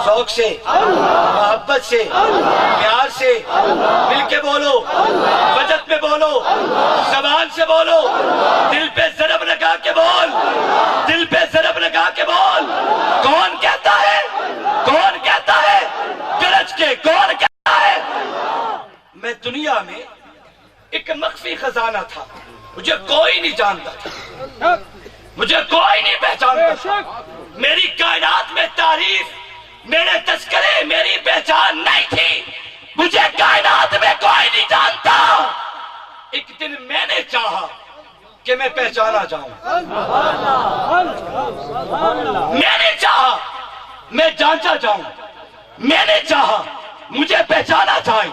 شوق سے، محبت سے، پیار سے، مل کے بولو، وجد میں بولو، زبان سے بولو، دل پہ ضرب لگا کے بول، دل پہ ضرب لگا کے بول۔ کون کہتا ہے؟ کون کہتا ہے؟ گرج کے کون کہتا ہے؟ میں دنیا میں ایک مخفی خزانہ تھا، مجھے کوئی نہیں جانتا تھا، مجھے کوئی نہیں پہچانتا تھا، میری کائنات میں تعریف، میرے تذکرے، میری پہچان نہیں تھی، مجھے کائنات میں کوئی نہیں جانتا۔ ایک دن میں نے چاہا کہ میں پہچانا جاؤں، میں نے چاہا میں جانچا جاؤں، میں نے چاہا مجھے پہچانا جائے،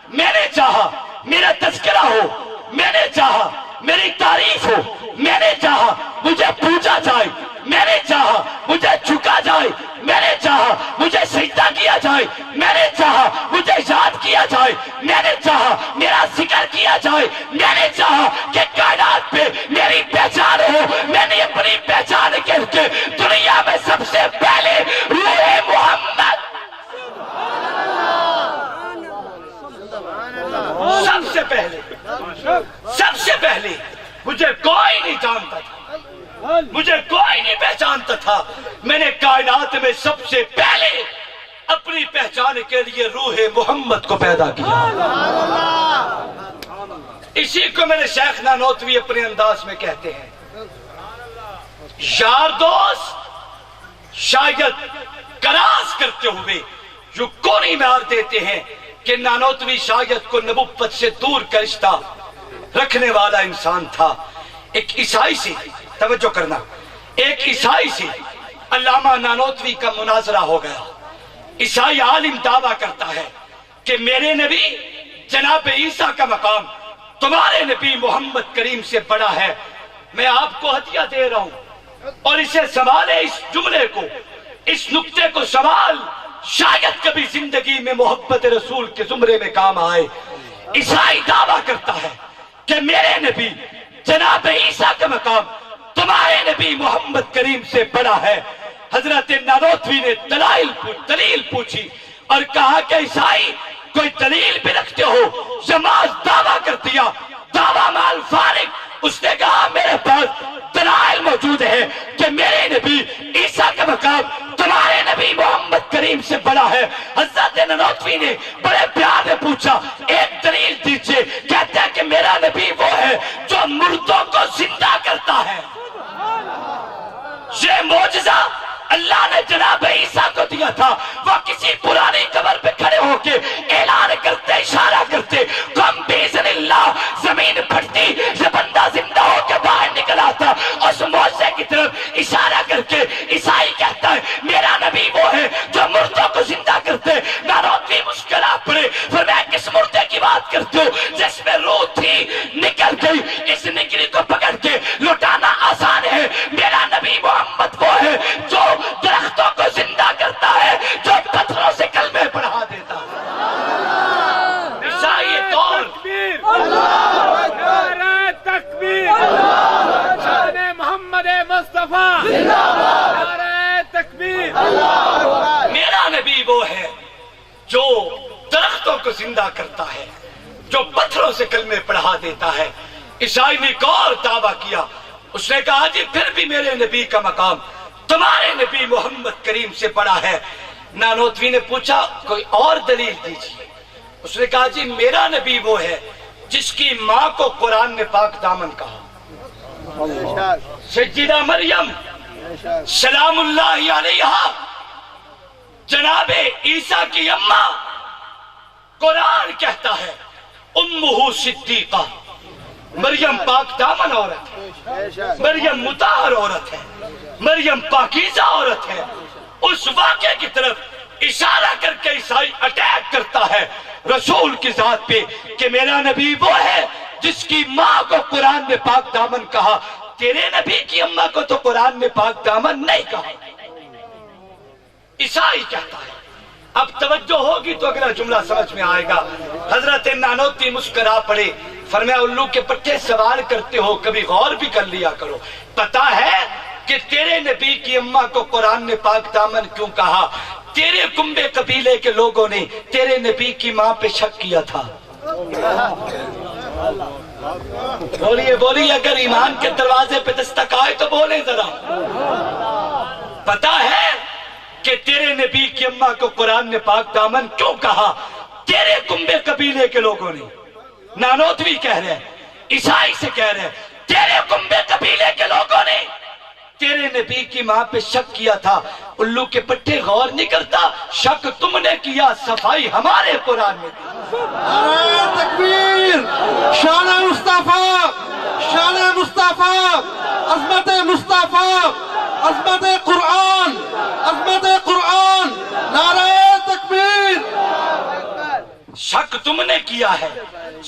میں نے چاہا میرا تذکرہ ہو، میں نے چاہا میری تعریف ہو، میں نے چاہا مجھے پوچھا جائے، میں نے چاہا مجھے جھکا جائے، میں نے چاہا مجھے سجدہ کیا جائے، میں نے چاہا مجھے یاد کیا جائے، میں نے چاہا میرا ذکر کیا جائے، میں نے چاہا کہ کائنات پہ میری پہچان ہو۔ میں نے اپنی پہچان کے لیے دنیا میں سب سے پہلے روح محمد، سب سے پہلے مجھے کون کوئی نہیں جانتا تھا، مجھے کوئی نہیں پہچانتا تھا. میں نے کائنات میں سب سے پہلے اپنی پہچان کے لیے روح محمد کو پیدا کیا. اسی کو میرے شیخ نانوتوی اپنے انداز میں کہتے ہیں، یار دوست شاید کراس کرتے ہوئے جو کونی مار دیتے ہیں کہ نانوتوی شاید کو نبوت سے دور کا رشتہ رکھنے والا انسان تھا. ایک عیسائی سے، توجہ کرنا، ایک عیسائی سے علامہ نانوتوی کا مناظرہ ہو گیا. عیسائی عالم دعویٰ کرتا ہے کہ میرے نبی جناب عیسیٰ کا مقام تمہارے نبی محمد کریم سے بڑا ہے. میں آپ کو ہدیہ دے رہا ہوں اور اسے سنبھالے، اس جملے کو، اس نقطے کو سنبھال، شاید کبھی زندگی میں محبت رسول کے زمرے میں کام آئے. عیسائی دعویٰ کرتا ہے کہ میرے نبی جناب عیسیٰ کا مقام تمہارے نبی محمد کریم سے بڑا ہے. حضرت نانوتوی نے دلیل پوچھی اور کہا کہ عیسائی کوئی دلیل بھی رکھتے ہو؟ جماعت دعویٰ کر دیا، دعویٰ مال فارغ. اس نے کہا میرے پاس دلائل موجود ہے کہ میرے نبی عیسیٰ کا مقام تمہارے نبی محمد کریم سے بڑا ہے. حضرت نانوتوی نے بڑے پیار سے پوچھا ایک دلیل دیجئے. کہتے ہیں کہ میرا نبی وہ ہے جو مردوں کو زندہ کرتا ہے. یہ معجزہ اللہ نے جناب عیسیٰ کو دیا تھا. وہ کسی پرانی قبر پہ کھڑے ہو کے اعلان کرتے، اشارہ کرتے، کم باذن اللہ زمین پھٹتی، یہ بندہ زندہ ہو کے باہر نکل آتا. اس معجزے کی طرف اشارہ کر کے عیسائی کہتا ہے میرا نبی وہ ہے جو مردوں کو زندہ کرتے. نانوتوی مشکلات پڑے، پھر میں کس مردے کی بات کرتی ہوں جس میں روح تھی نکل گئی. اس نگری کو پکڑ کے لٹانا آسان ہے. میرا نبی محمد وہ ہے جو درختوں کو زندہ کرتا ہے، جو پتھروں سے کلمے پڑھا دیتا ہے. عیسائی طور نعرہ تکبیر، شان محمد مصطفیٰ، نعرہ تکبیر. میرا نبی وہ ہے جو درختوں کو زندہ کرتا ہے، جو پتھروں سے کلمے پڑھا دیتا ہے. عیسائی نے ایک اور دعویٰ کیا. اس نے کہا جی پھر بھی میرے نبی کا مقام تمہارے نبی محمد کریم سے بڑا ہے. نانوتوی نے پوچھا کوئی اور دلیل دیجیے. اس نے کہا جی میرا نبی وہ ہے جس کی ماں کو قرآن نے پاک دامن کہا. سیدہ مریم سلام اللہ علیہا جناب عیسیٰ کی اماں. قرآن کہتا ہے امہ صدیقہ، مریم پاک دامن عورت ہے، مریم مطہر عورت ہے، مریم پاکیزہ عورت ہے. اس واقعے کی طرف اشارہ کر کے عیسائی اٹیک کرتا ہے رسول کی ذات پہ کہ میرا نبی وہ ہے جس کی ماں کو قرآن نے پاک دامن کہا. تیرے نبی کی اماں کو تو قرآن نے پاک دامن نہیں کہا. عیسائی کہتا ہے. اب توجہ ہوگی تو اگلا جملہ سمجھ میں آئے گا. حضرت نانوتوی مسکرا پڑے، فرمایا الو کے پٹھے سوال کرتے ہو کبھی غور بھی کر لیا کرو. پتا ہے کہ تیرے نبی کی اماں کو قرآن نے پاک دامن کیوں کہا؟ تیرے کنبے قبیلے کے لوگوں نے تیرے نبی کی ماں پہ شک کیا تھا. بولیے بولیے، اگر ایمان کے دروازے پہ دستک آئے تو بولے ذرا. پتا ہے کہ تیرے نبی کی اماں کو قرآن نے پاک دامن کیوں کہا؟ تیرے کنبے قبیلے کے لوگوں نے. نانوتوی کہہ رہے ہیں، عیسائی سے کہہ رہے ہیں تیرے کنبے قبیلے کے لوگوں نے تیرے نبی کی ماں پہ شک کیا تھا. الو کے پٹھے غور نہیں کرتا، شک تم نے کیا، صفائی ہمارے قرآن میں دی. نعرہ تکبیر، شان مصطفیٰ، شان مصطفیٰ، عظمت مصطفیٰ، عظمت قرآن، عظمت قرآن. نعرہ تکبیر. شک تم نے کیا ہے،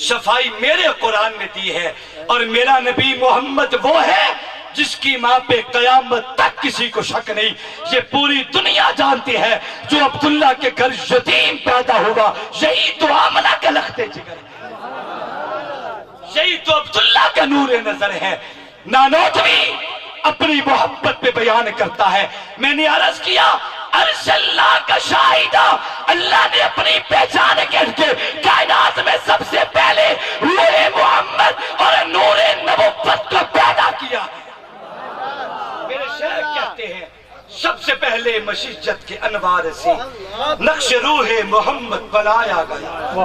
صفائی میرے قرآن نے دی ہے. اور میرا نبی محمد وہ ہے جس کی ماں پہ قیامت تک کسی کو شک نہیں. یہ پوری دنیا جانتی ہے جو عبداللہ کے گھر یتیم پیدا ہوا یہی تو آمنہ کا لخت جگر ہے، یہی تو عبداللہ کا نور نظر ہے. نانوتوی اپنی محبت پہ بیان کرتا ہے. میں نے عرض کیا عرش اللہ کا شاہدہ، اللہ نے اپنی پہچان کر کے کائنات میں سب سے پہلے روح محمد اور نور نبوت کو پیدا کیا۔ میرے شیخ کہتے ہیں سب سے پہلے مشیت کے انوار سے نقش روح محمد بنایا گیا۔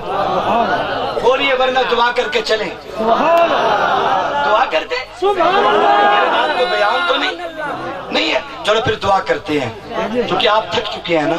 بولیے ورنہ دعا کر کے چلیں، دعا کرتے بات کو بیان تو نہیں ہے، چلو پھر دعا کرتے ہیں کیونکہ آپ تھک چکے ہیں نا۔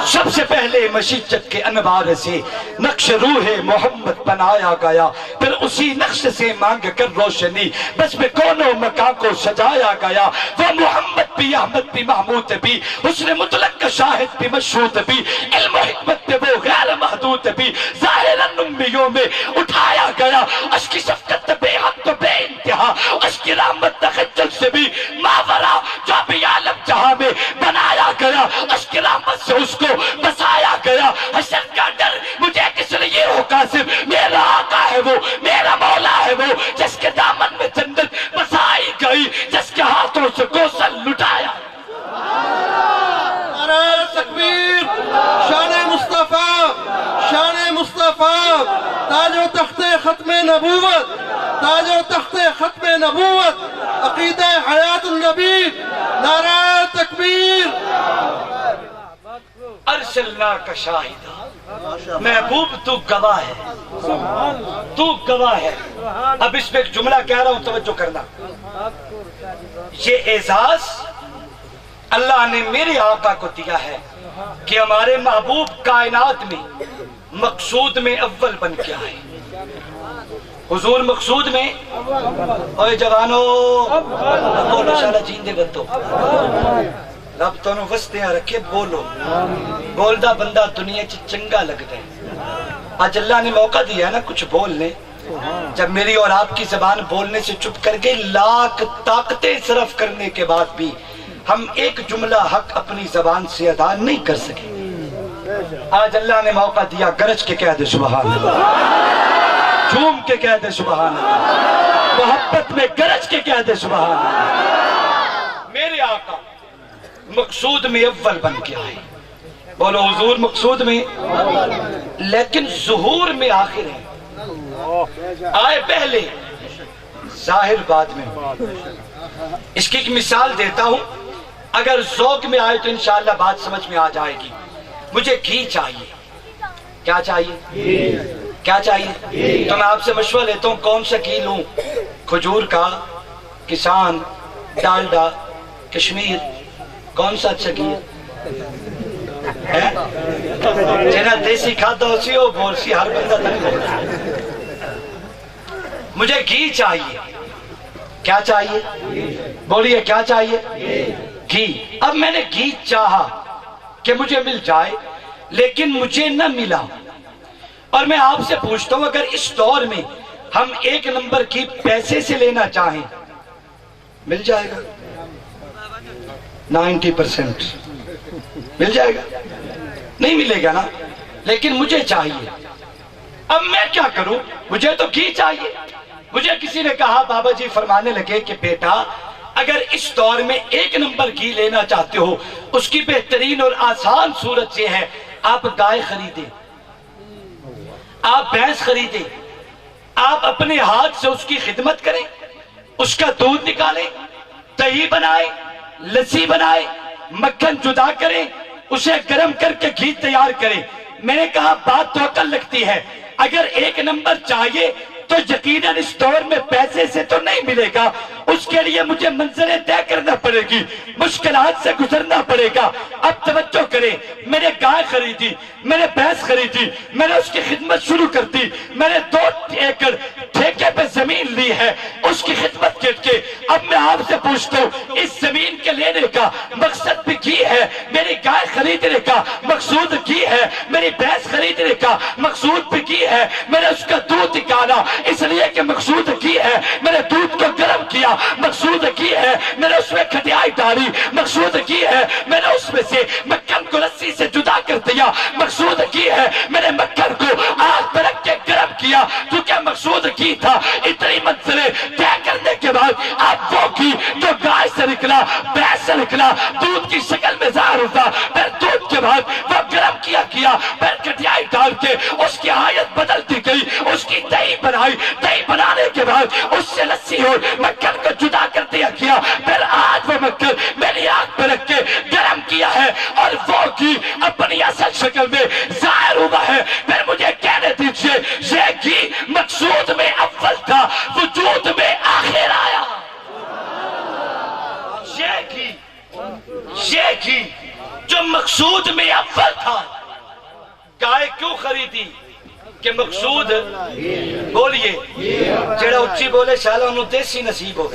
سب سے پہلے مشیت کے انوار سے نقش روح محمد بنایا گیا، پھر اسی نقش سے مانگ کر روشنی بس میں کونوں مکان کو سجایا گیا۔ وہ محمد بھی، احمد بھی، محمود بھی، حسن مطلق کا شاہد بھی، مشہود بھی، علم و حکمت پہ وہ غیر محدود بھی، ظاہراً امیوں میں اٹھایا گیا۔ اشک شفقت بے حد و بے انتہا، اشک رحمت تخجل سے بھی ماورا جو بھی عالم جہاں میں بنایا گیا، اشک رحمت سے اس کو بسایا گیا۔ حشر کا ڈر مجھے کس لیے ہو قاسم، میرا آقا ہے وہ، میرا مولا ہے وہ، جس کے دامن میں جنت بسائی گئی، جس کے ہاتھوں سے کوثر لٹایا۔ نعرہ تکبیر، شان مصطفیٰ، شان مصطفیٰ، تاج و تخت ختم نبوت، تاج و تخت ختم نبوت، عقیدہ حیات النبی، نعرہ تکبیر۔ عرش اللہ کا شاہدہ، محبوب تو گواہ ہے، تو گواہ ہے۔ اب اس میں ایک جملہ کہہ رہا ہوں، توجہ کرنا۔ یہ اعزاز اللہ نے میرے آقا کو دیا ہے کہ ہمارے محبوب کائنات میں مقصود میں اول بن کے آئے۔ حضور مقصود میں، اوے جوانو بولو شالا جیندے بندو، رب تونوں وسطیاں رکھے، بولو، بولدا بندہ دنیا چ چنگا لگتا ہے۔ آج اللہ نے موقع دیا ہے نا کچھ بولنے، جب میری اور آپ کی زبان بولنے سے چپ کر گئی، لاکھ طاقتیں صرف کرنے کے بعد بھی ہم ایک جملہ حق اپنی زبان سے ادا نہیں کر سکے۔ آج اللہ نے موقع دیا، گرج کے کہہ دے سبحان اللہ، جھوم کے کہہ دے سبحان اللہ، محبت میں گرج کے کہہ دے سبحان اللہ۔ میرے آقا مقصود میں اول بن کے آئے، بولو حضور مقصود میں، لیکن ظہور میں آخر ہے، آئے پہلے ظاہر بعد میں۔ اس کی ایک مثال دیتا ہوں، اگر ذوق میں آئے تو انشاءاللہ بات سمجھ میں آ جائے گی۔ مجھے گھی چاہیے، کیا چاہیے؟ کیا چاہیے؟ تو میں آپ سے مشورہ لیتا ہوں کون سا گھی لوں، کھجور کا، کسان، ڈالڈا، کشمیر، کون سا اچھا گھی ہے؟ جنہاں دیسی کھاتا اسی ہو بولسی، ہر بندہ تک بولسی۔ مجھے گھی چاہیے، کیا چاہیے؟ بولیے کیا چاہیے؟ گھی۔ اب میں نے گھی چاہا کہ مجھے مل جائے، لیکن مجھے نہ ملا، اور میں آپ سے پوچھتا ہوں اگر اس دور میں ہم ایک نمبر کی پیسے سے لینا چاہیں مل جائے گا؟ 90% مل جائے گا؟ نہیں ملے گا نا، لیکن مجھے چاہیے۔ اب میں کیا کروں؟ مجھے تو گھی چاہیے۔ مجھے کسی نے کہا، بابا جی فرمانے لگے کہ بیٹا اگر اس دور میں ایک نمبر گھی لینا چاہتے ہو، اس کی بہترین اور آسان صورت یہ ہے، آپ گائے خریدیں، آپ بھینس خریدیں، آپ اپنے ہاتھ سے اس کی خدمت کریں، اس کا دودھ نکالیں، دہی بنائیں، لسی بنائیں، مکھن جدا کریں، اسے گرم کر کے گھی تیار کریں۔ میں نے کہا بات تو عقل لگتی ہے، اگر ایک نمبر چاہیے تو یقیناً اس دور میں پیسے سے تو نہیں ملے گا، اس کے لیے مجھے منزلیں طے کرنا پڑے گی، مشکلات سے گزرنا پڑے گا۔ اب توجہ کریں، میں نے گائے خریدی، میں نے بھینس خریدی، میں نے اس کی خدمت شروع کر دی، میں نے 2 ایکڑ ٹھیکے پہ زمین لی ہے اس کی خدمت کر کے۔ اب میں آپ سے پوچھتا ہوں اس زمین کے لینے کا مقصد بھی گھی ہے، میری گائے خریدنے کا مقصود گھی ہے، میری بھینس خریدنے کا مقصود بھی گھی ہے، میں نے اس کا دودھ نکالا اس لیے کہ مقصود گھی ہے، میں نے دودھ کو گرم کیا مقصود گھی ہے، میں نے اس میں کھٹیائی ڈالی مقصود گھی ہے، میں نے اس میں سے مکھن کو لسی سے جدا کر دیا مقصود گھی ہے، میں نے مکھن کو آگ پر رکھ کے گرم کیا کیونکہ مقصود گھی تھا۔ اتنی منزلیں طے کرنے کے بعد اب وہ گھی جو گائے سے نکلا، بھینس سے نکلا دودھ کی شکل میں ظاہر ہوا، پھر دودھ کے بعد وہ گرم کیا پھر کٹیائی ڈال کے اس کی آیت بدلتی گئی، اس کی دہی بنائی، دہی بنانے کے بعد اس سے لسی اور مکھن کو جدا کر دیا گیا، پھر آج وہ مکھن میری آنکھ پہ رکھ کے گرم کیا ہے اور وہ گھی اپنی اصل شکل میں ظاہر ہوا ہے۔ پھر مجھے کہنے دیجئے یہ گھی مقصود میں اول تھا، وجود میں آخر آیا۔ یہ گھی جو مقصود میں اول تھا، گائے کیوں خریدی کہ مقصود بولیے جڑا اچھی بولے شالا انہوں دیسی نصیب ہو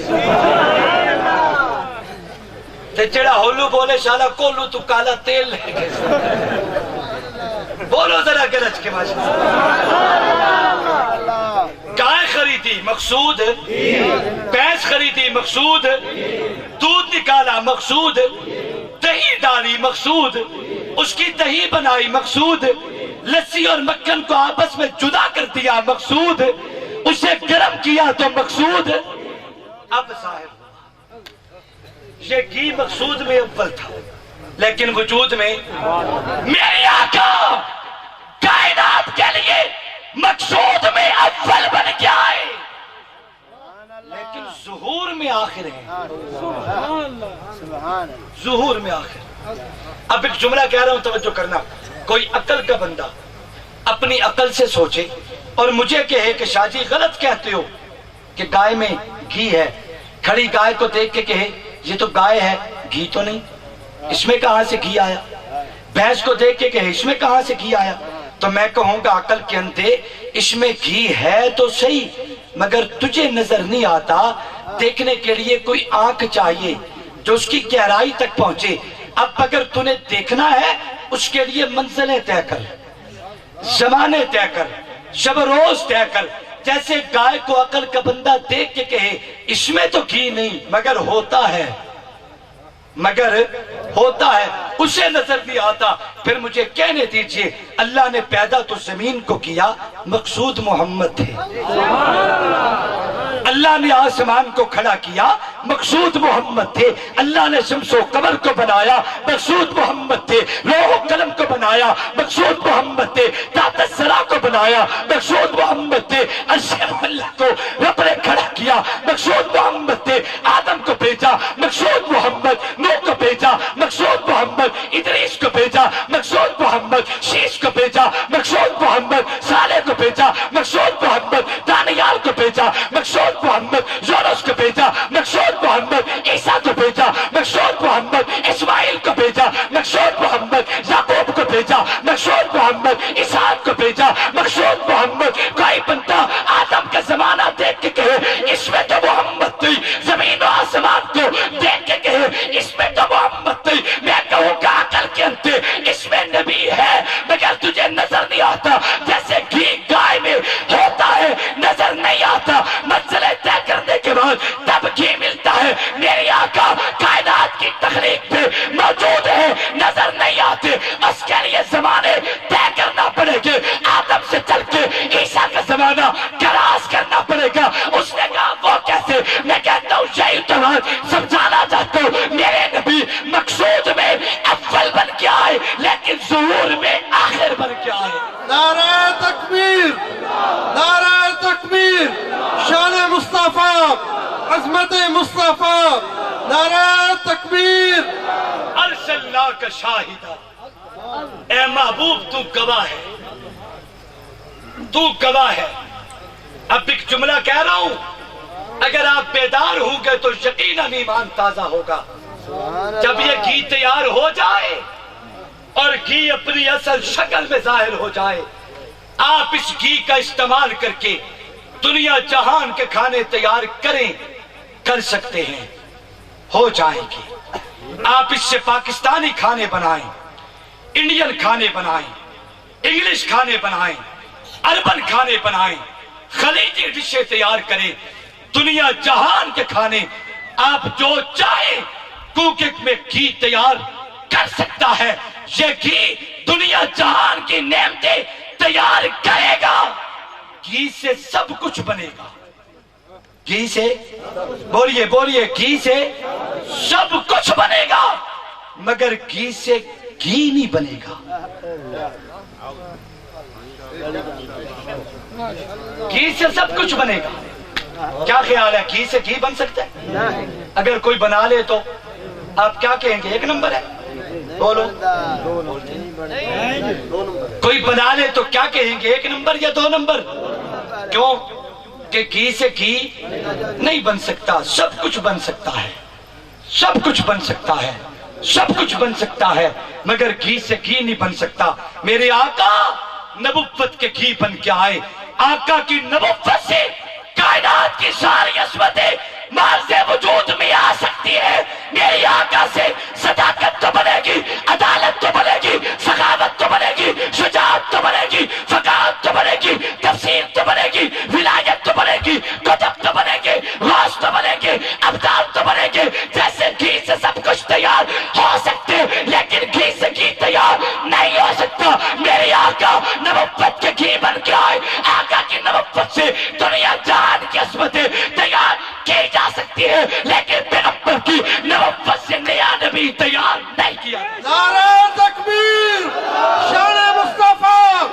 تے جڑا ہولو بولے شالا کولو تو کالا تیل لے گئے۔ بولو ذرا گرج کے ماشاء گائے خریدی مقصود، بھینس خریدی مقصود، دودھ نکالا مقصود، دہی ڈالی مقصود، اس کی دہی بنائی مقصود، لسی اور مکھن کو آپس میں جدا کر دیا مقصود، اسے گرم کیا تو مقصود اب ظاہر ہوا۔ یہ گھی مقصود میں اول تھا لیکن وجود میں میری آقا کائنات کے لیے مقصود میں اول بن گیا ہے لیکن ظہور میں آخر ہے، ظہور میں آخر۔ اب ایک جملہ کہہ رہا ہوں توجہ کرنا، کوئی عقل کا بندہ اپنی عقل سے سوچے اور مجھے کہے کہ شاہ جی غلط کہتے ہو کہ گائے میں گھی ہے، کھڑی گائے کو دیکھ کے کہے یہ تو گائے ہے گھی تو نہیں، اس میں کہاں سے گھی آیا؟ بھینس کو دیکھ کے کہے اس میں کہاں سے گھی آیا؟ تو میں کہوں گا عقل کے اندھے اس میں گھی ہے تو صحیح مگر تجھے نظر نہیں آتا، دیکھنے کے لیے کوئی آنکھ چاہیے جو اس کی گہرائی تک پہنچے۔ اب اگر تُنے دیکھنا ہے اس کے لیے منزلیں طے کر، زمانے طے کر، شب روز طے کر۔ جیسے گائے کو عقل کا بندہ دیکھ کے کہے اس میں تو گھی نہیں مگر ہوتا ہے، اسے نظر نہیں آتا۔ پھر مجھے کہنے دیجئے اللہ نے پیدا تو زمین کو کیا، مقصود محمد تھے۔ اللہ نے آسمان کو کھڑا کیا، مقصود محمد تھے۔ اللہ نے شمس و قمر کو بنایا، مقصود محمد تھے۔ لوح و قلم کو بنایا، مقصود محمد تھے۔ تحت الثری کو بنایا، مقصود محمد تھے۔ عرش اللہ کو رب نے کھڑا کیا، مقصود محمد تھے۔ آدم کو بھیجا، مقصود محمد۔ نوح کو بھیجا، مقصود محمد۔ ادریس کو بھیجا، مقصود محمد۔ شیش کو بھیجا، مقصود محمد۔ صالح کو بھیجا، مقصود محمد۔ دانیال کو بھیجا، مقصود محمد۔ یونس کو بھیجا، مقصود محمد۔ عیسیٰ کو بھیجا، مقصود محمد۔ اسماعیل کو بھیجا، مقصود محمد۔ یعقوب کو بھیجا، مقصود محمد۔ اسحاق کو بھیجا، مقصود محمد۔ کوئی بندہ آدم کا زمانہ دیکھ کے کہے اس میں تو محمد تھی، زمین و آسمان کو دیکھ کے کہے اس میں تو محمد تھی، میں کہوں گا عقل کے اندھے اس میں نبی ہے مگر تجھے نظر نہیں آتا۔ جیسے گھی گائے میں ہوتا ہے نظر نہیں آتا، منزلیں طے کرنے کے بعد تب گھی ملتا ہے۔ میری آقا کائنات کی تخلیق پہ موجود ہے، نظر نہیں آتے، اس کے لیے زمانے طے کرنا پڑے گے۔ آدم سے چل کے عیسیٰ کا زمانہ کراس کرنا پڑے گا۔ اس نے کہا وہ کیسے؟ میں کہتا ہوں یہی تو بات سمجھانا چاہتا ہوں، میرے نبی مقصود میں اول بن کے آئے لیکن ظہور میں آخر بن کے آئے۔ نعرہ تکبیر، نعرہ تکبیر، شان مصطفیٰ، عظمت مصطفیٰ، نعرہ تکبیر۔ عرش اللہ کا شاہدہ، اے محبوب تو گواہ ہے، تو گواہ ہے۔ اب ایک جملہ کہہ رہا ہوں، اگر آپ بیدار ہوں گے تو یقیناً ایمان تازہ ہوگا۔ جب یہ گھی تیار ہو جائے اور گھی اپنی اصل شکل میں ظاہر ہو جائے، آپ اس گھی کا استعمال کر کے دنیا جہان کے کھانے تیار کر سکتے ہیں، ہو جائیں گے۔ آپ اس سے پاکستانی کھانے بنائیں، انڈین کھانے بنائیں، انگلش کھانے بنائیں، اربن کھانے بنائیں، خلیجی ڈشیں تیار کریں، دنیا جہان کے کھانے آپ جو چاہیں کوکنگ میں گھی تیار کر سکتا ہے۔ یہ گھی دنیا جہان کی نعمتیں تیار کرے گا۔ گھی سے سب کچھ بنے گا، گھی سے بولیے گھی سے سب کچھ بنے گا مگر گھی سے گھی نہیں بنے گا. گھی سے سب کچھ بنے گا. کیا خیال ہے گھی سے گھی بن سکتا ہے؟ اگر کوئی بنا لے تو آپ کیا کہیں گے؟ ایک نمبر ہے. بولو. کوئی بنا لے تو کیا کہیں گے؟ ایک نمبر یا دو نمبر؟ کیوں کہ گھی سے گھی نہیں بن سکتا. سب کچھ بن سکتا ہے. سب کچھ بن سکتا ہے. سب کچھ بن سکتا ہے مگر گھی سے گھی نہیں بن سکتا. میرے آقا نبوت کے گھی بن کے آئے. آقا کی نبوت سے کائنات کی ساری عظمتیں مارز وجود میں آ سکتی ہے. میری آقا سے صداقت تو بنے گی, عدالت تو بنے گی, سخاوت تو بنے گی, شجاعت تو بنے گی, فقاہت تو بنے گی, تفسیر تو بنے گی, ولایت تو بنے گی, کتب تو بنے گی, غوث تو بنے گی, ابدال تو بنے گی. جیسے گھی سے سب کچھ تیار ہو سکتے لیکن گھی سے گھی تیار نہیں ہو سکتا. میری آقا نبوت کے گھی بن کے آئے. آقا کی نبوت سے دنیا جہان کی عظمتیں تیار کی جا سکتی ہے لیکن پیغمبر کی نبوت سے نیا نبی تیار نہیں کیا. نعرہ تکبیر. شان مصطفیٰ,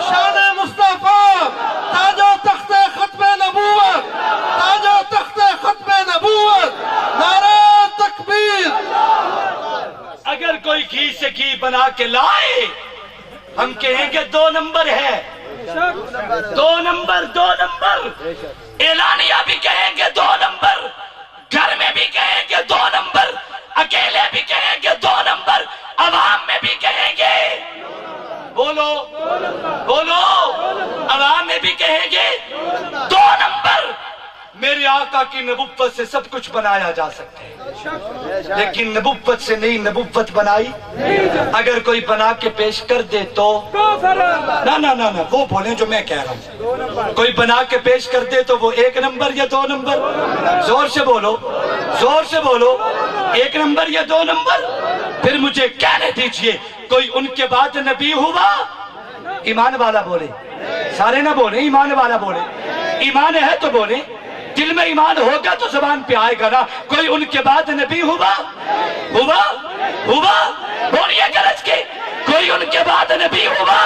شان مصطفیٰ, تاج و تخت ختم نبوت, تاج و تخت ختم نبوت. نعرہ تکبیر. اگر کوئی گھی سے گھی بنا کے لائے ہم کہیں گے دو نمبر ہے. دو نمبر, دو نمبر. اعلانیہ بھی کہیں گے دو نمبر, گھر میں بھی کہیں گے دو نمبر, اکیلے بھی کہیں گے دو نمبر, عوام میں بھی کہیں گے. بولو بولو. عوام میں بھی کہیں گے دو نمبر. میرے آقا کی نبوت سے سب کچھ بنایا جا سکتا ہے لیکن نبوت سے نئی نبوت بنائی. اگر کوئی بنا کے پیش کر دے تو نہ وہ بولیں جو میں کہہ رہا ہوں. کوئی بنا کے پیش کر دے تو وہ ایک نمبر یا دو نمبر؟ زور سے بولو, زور سے بولو. ایک نمبر یا دو نمبر؟ پھر مجھے کہنے دیجئے کوئی ان کے بعد نبی ہوا؟ ایمان والا بولے. سارے نہ بولے, ایمان والا بولے. ایمان ہے تو بولے. دل میں ایمان ہوگا تو زبان پہ آئے گا نا. کوئی ان کے بعد نبی ہوا؟ ہوا؟ ہوا؟ بولیے گرج کے. کوئی ان کے بعد نبی ہوا؟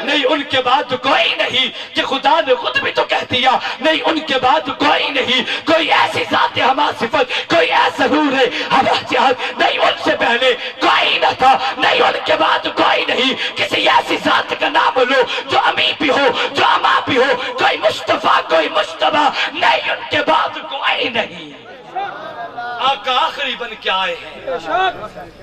نہیں, ان کے بعد کوئی نہیں. کہ خدا نے خود بھی تو کہہ دیا نہیں, ان کے بعد کوئی نہیں. کوئی ایسی ذات ہما صفت, کوئی ایسا نور ہے ہما جہت نہیں, ان سے پہلے کوئی نہ تھا. نہیں, ان کے بعد کوئی نہیں. کسی ایسی ذات کا نام لو جو امی بھی ہو, جو اما بھی ہو. کوئی مصطفیٰ, کوئی مجتبی نہیں, ان کے بعد کوئی نہیں. آقا آخری بن کے آئے ہیں.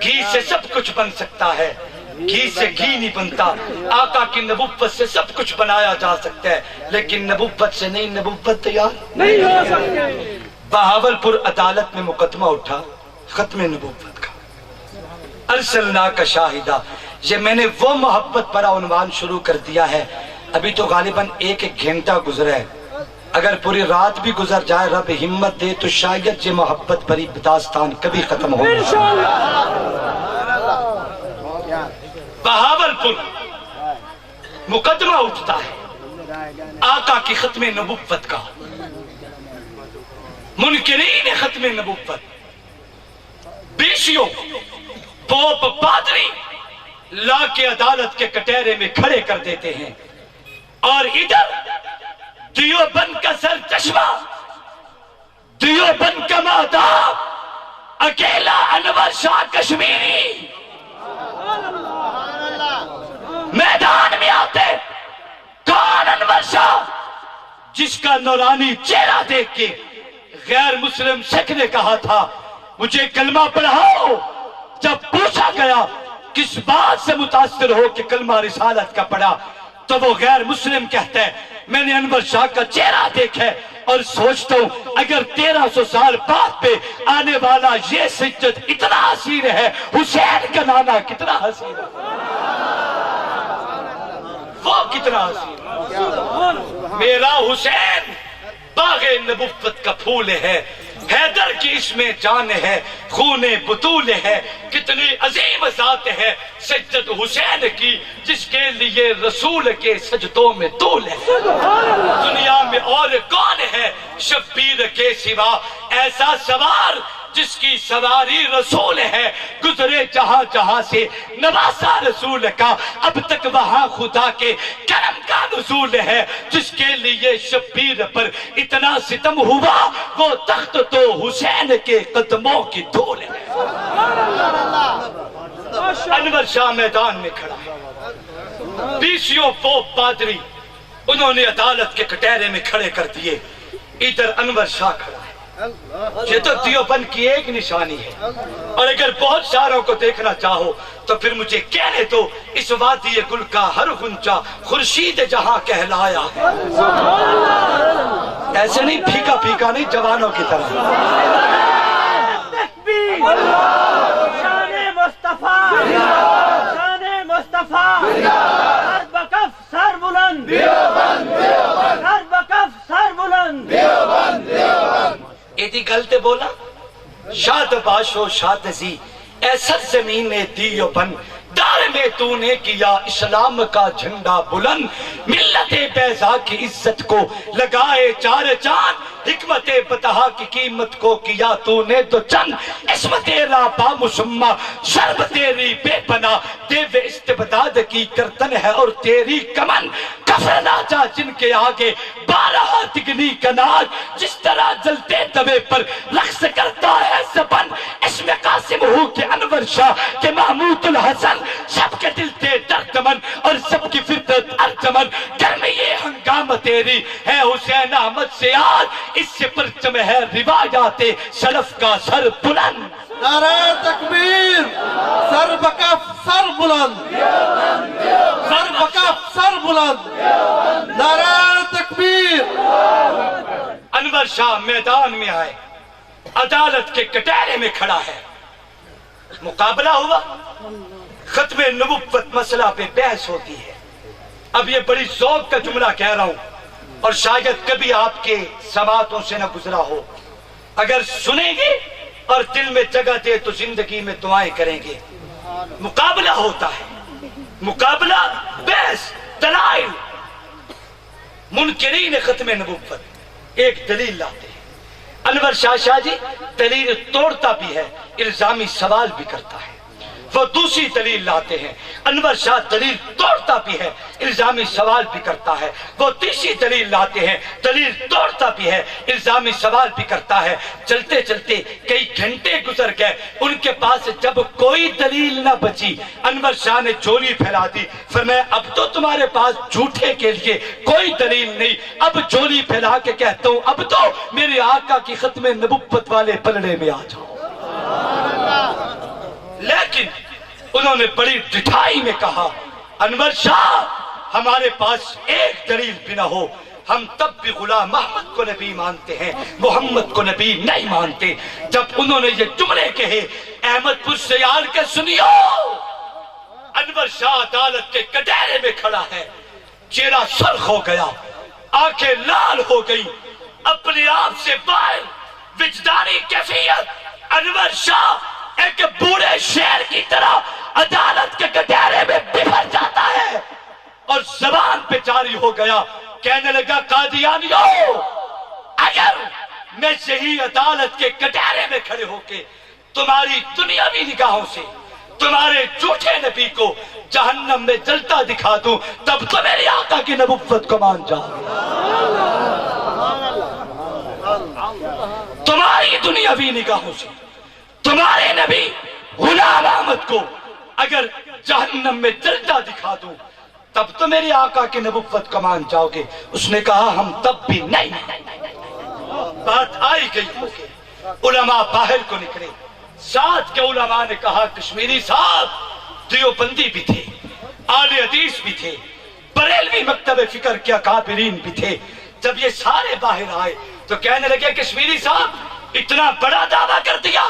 گھی سے سب کچھ بن سکتا ہے, گھی سے گھی نہیں بنتا. آقا کی نبوت سے سب کچھ بنایا جا سکتا ہے لیکن نبوت سے نئی نبوت تیار نہیں ہو سکتی. بہاولپور عدالت میں مقدمہ اٹھا ختم نبوت کا. ارسلناک شاہدہ. یہ میں نے وہ محبت پر عنوان شروع کر دیا ہے. ابھی تو غالباً ایک گھنٹہ گزرا ہے. اگر پوری رات بھی گزر جائے رب ہمت دے تو شاید یہ محبت بری داستان کبھی ختم ہو جائے. بہاولپور مقدمہ اٹھتا ہے آقا کی ختم نبوت کا. منکرین ختم نبوت, بیشیوں, پوپ, پادری لا کے عدالت کے کٹہرے میں کھڑے کر دیتے ہیں. اور ادھر دیوبند کا سر چشمہ, دیوبند کا مہتاب, اکیلا انور شاہ کشمیری میدان میں آتے. کون انور شاہ؟ جس کا نورانی چہرہ دیکھ کے غیر مسلم شیخ نے کہا تھا مجھے کلمہ پڑھاؤ. جب پوچھا گیا کس بات سے متاثر ہو کہ کلمہ رسالت کا پڑھا تو وہ غیر مسلم کہتا ہے میں نے انور شاہ کا چہرہ دیکھا اور سوچتا ہوں اگر 1300 سال بعد پہ آنے والا یہ سجد اتنا حسین ہے, حسین کا نانا کتنا حسین ہے, وہ کتنا حسین. میرا حسین باغ نبوت کا پھول ہے, حیدر کی اس میں جان ہے, خون بطول ہے. کتنی عظیم ذات ہے سجدت حسین کی جس کے لیے رسول کے سجدوں میں طول ہے. دنیا میں اور کون ہے شبیر کے سوا ایسا سوار جس کی سواری رسول ہے، گزرے جہاں جہاں سے نوازا رسول کا، اب تک وہاں خدا کے کرم کا نزول ہے، جس کے لیے شبیر پر اتنا ستم ہوا، وہ تخت تو حسین کے قدموں کی دھول ہے۔ انور شاہ میدان میں کھڑا ہے، بیسیوں پوپ پادری انہوں نے عدالت کے کٹہرے میں کھڑے کر دیے، ادھر انور شاہ کھڑا ہے۔ یہ تو دیوبند کی ایک نشانی ہے، اور اگر بہت ساروں کو دیکھنا چاہو تو پھر مجھے کہنے دو، اس وادی گل کا ہر غنچہ خورشید جہاں کہلایا ہے۔ ایسے نہیں پھیکا پھیکا نہیں، جوانوں کی طرح۔ تکبیر، شان مصطفیٰ، شان مصطفیٰ، سر بکف سر بلند، سر بکف سر بلند۔ ایدی گلتے بولا، شاد باشو شاد زی اے سرزمین دیوبند، دار میں تو نے کیا اسلام کا جھنڈا بلند، ملت بیضا کی عزت کو لگائے چار چاند، حکمت بتہا کی قیمت کو کیا تو نے دو چند، اسم تیرا با مسمہ شرب تیری بے پناہ، دیو استبداد کی گردن ہے اور تیری کمن، کفر ناچا جن کے آگے بارہ تگنی کناج، جس طرح جلتے دوے پر رقص کرتا ہے زبان، اسم قاسم ہو کے انور شاہ کے محمود الحسن، سب کے دل تے دردمن اور سب کی فطرت ارجمن، گرمی یہ ہنگامہ تیری ہے حسین احمد سے آج، اس سے پرچم ہے روایات سلف کا سر بلند۔ نعرہ تکبیر، سر بکف سر بلند، سر بکف سر بلند، نعرہ تکبیر۔ انور شاہ میدان میں آئے، عدالت کے کٹہرے میں کھڑا ہے، مقابلہ ہوا، ختم نبوت مسئلہ پہ بحث ہوتی ہے۔ اب یہ بڑی ذوق کا جملہ کہہ رہا ہوں، اور شاید کبھی آپ کے سماعتوں سے نہ گزرا ہو، اگر سنیں گے اور دل میں جگہ دے تو زندگی میں دعائیں کریں گے۔ مقابلہ ہوتا ہے، مقابلہ، بحث، دلائل۔ منکرین ختم نبوت ایک دلیل لاتے ہیں، انور شاہ جی دلیل توڑتا بھی ہے، الزامی سوال بھی کرتا ہے۔ وہ دوسری دلیل لاتے ہیں، انور شاہ دلیل توڑتا بھی ہے، الزامی سوال بھی کرتا ہے۔ وہ تیسری دلیل لاتے ہیں، دلیل توڑتا بھی ہے، الزامی سوال بھی کرتا ہے۔ چلتے چلتے کئی گھنٹے گزر گئے، ان کے پاس جب کوئی دلیل نہ بچی، انور شاہ نے جھولی پھیلا دی، فرمایا اب تو تمہارے پاس جھوٹے کے لیے کوئی دلیل نہیں، اب جھولی پھیلا کے کہتا ہوں، اب تو میرے آقا کی ختم نبوت والے پلڑے میں آ جاؤ۔ لیکن انہوں نے بڑی ڈٹھائی میں کہا، انور شاہ ہمارے پاس ایک دلیل بھی نہ ہو، ہم تب بھی غلام محمد کو نبی مانتے ہیں، محمد کو نبی نہیں مانتے۔ جب انہوں نے یہ جملے کہے، احمد پور سے آل کے سنیو، انور شاہ عدالت کے کٹہرے میں کھڑا ہے، چہرہ سرخ ہو گیا، آنکھیں لال ہو گئی، اپنے آپ سے باہر وجدانی کیفیت، انور شاہ ایک بوڑھے شیر کی طرح عدالت کے کٹہرے میں بفر جاتا ہے، اور زبان پہ جاری ہو گیا، کہنے لگا قادیانیوں، اگر میں یہی عدالت کے کٹہرے میں کھڑے ہو کے تمہاری دنیاوی نگاہوں سے تمہارے جھوٹے نبی کو جہنم میں جلتا دکھا دوں، تب تو میرے آقا کی نبوت کو مان جاؤ۔ تمہاری دنیاوی نگاہوں سے تمہارے نبی غلام احمد کو اگر جہنم میں جلتا دکھا دوں، تب تو میرے آقا کی نبوت کو مان جاؤ گے۔ اس نے کہا ہم تب بھی نہیں۔ بات آئی گئی ہو کے علماء باہر کو نکلے، ساتھ کے علماء نے کہا کشمیری صاحب دیوبندی بھی تھے، اہل حدیث بھی تھے، بریلوی مکتب فکر کے اکابرین بھی تھے۔ جب یہ سارے باہر آئے تو کہنے لگے کشمیری صاحب اتنا بڑا دعویٰ کر دیا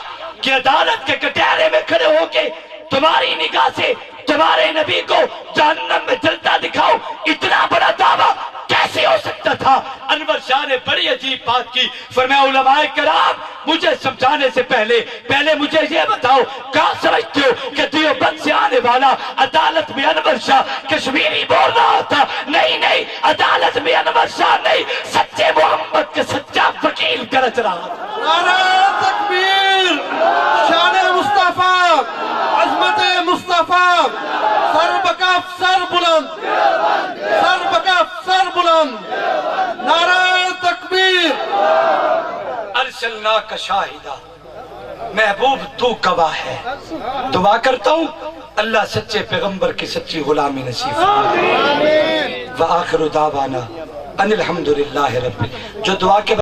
کہ عدالت کے کٹہرے میں کھڑے ہو کے تمہاری نگاہ سے تمہارے نبی کو جہنم میں جلتا دکھاؤ، اتنا بڑا دعویٰ کیسے ہو سکتا تھا؟ انور شاہ نے بڑی عجیب بات کی، فرمایا علماء کرام مجھے سمجھانے سے پہلے مجھے یہ بتاؤ، کیا سمجھتے ہو کہ دیوبند سے آنے والا عدالت میں انور شاہ کشمیری بول رہا تھا؟ نہیں، عدالت میں انور شاہ نہیں، سچے محمد کے سچا وکیل گرج رہا تھا۔ نعرہ تکبیر، مصطفیٰ سر بکف سر بلند سر بکف سر بلند نعرہ تکبیر ارسلناک شاہدہ محبوب تو گواہ ہے دعا کرتا ہوں اللہ سچے پیغمبر کی سچی غلامی نصیب فرمائے وآخر دعوانا ان الحمدللہ رب جو دعا کے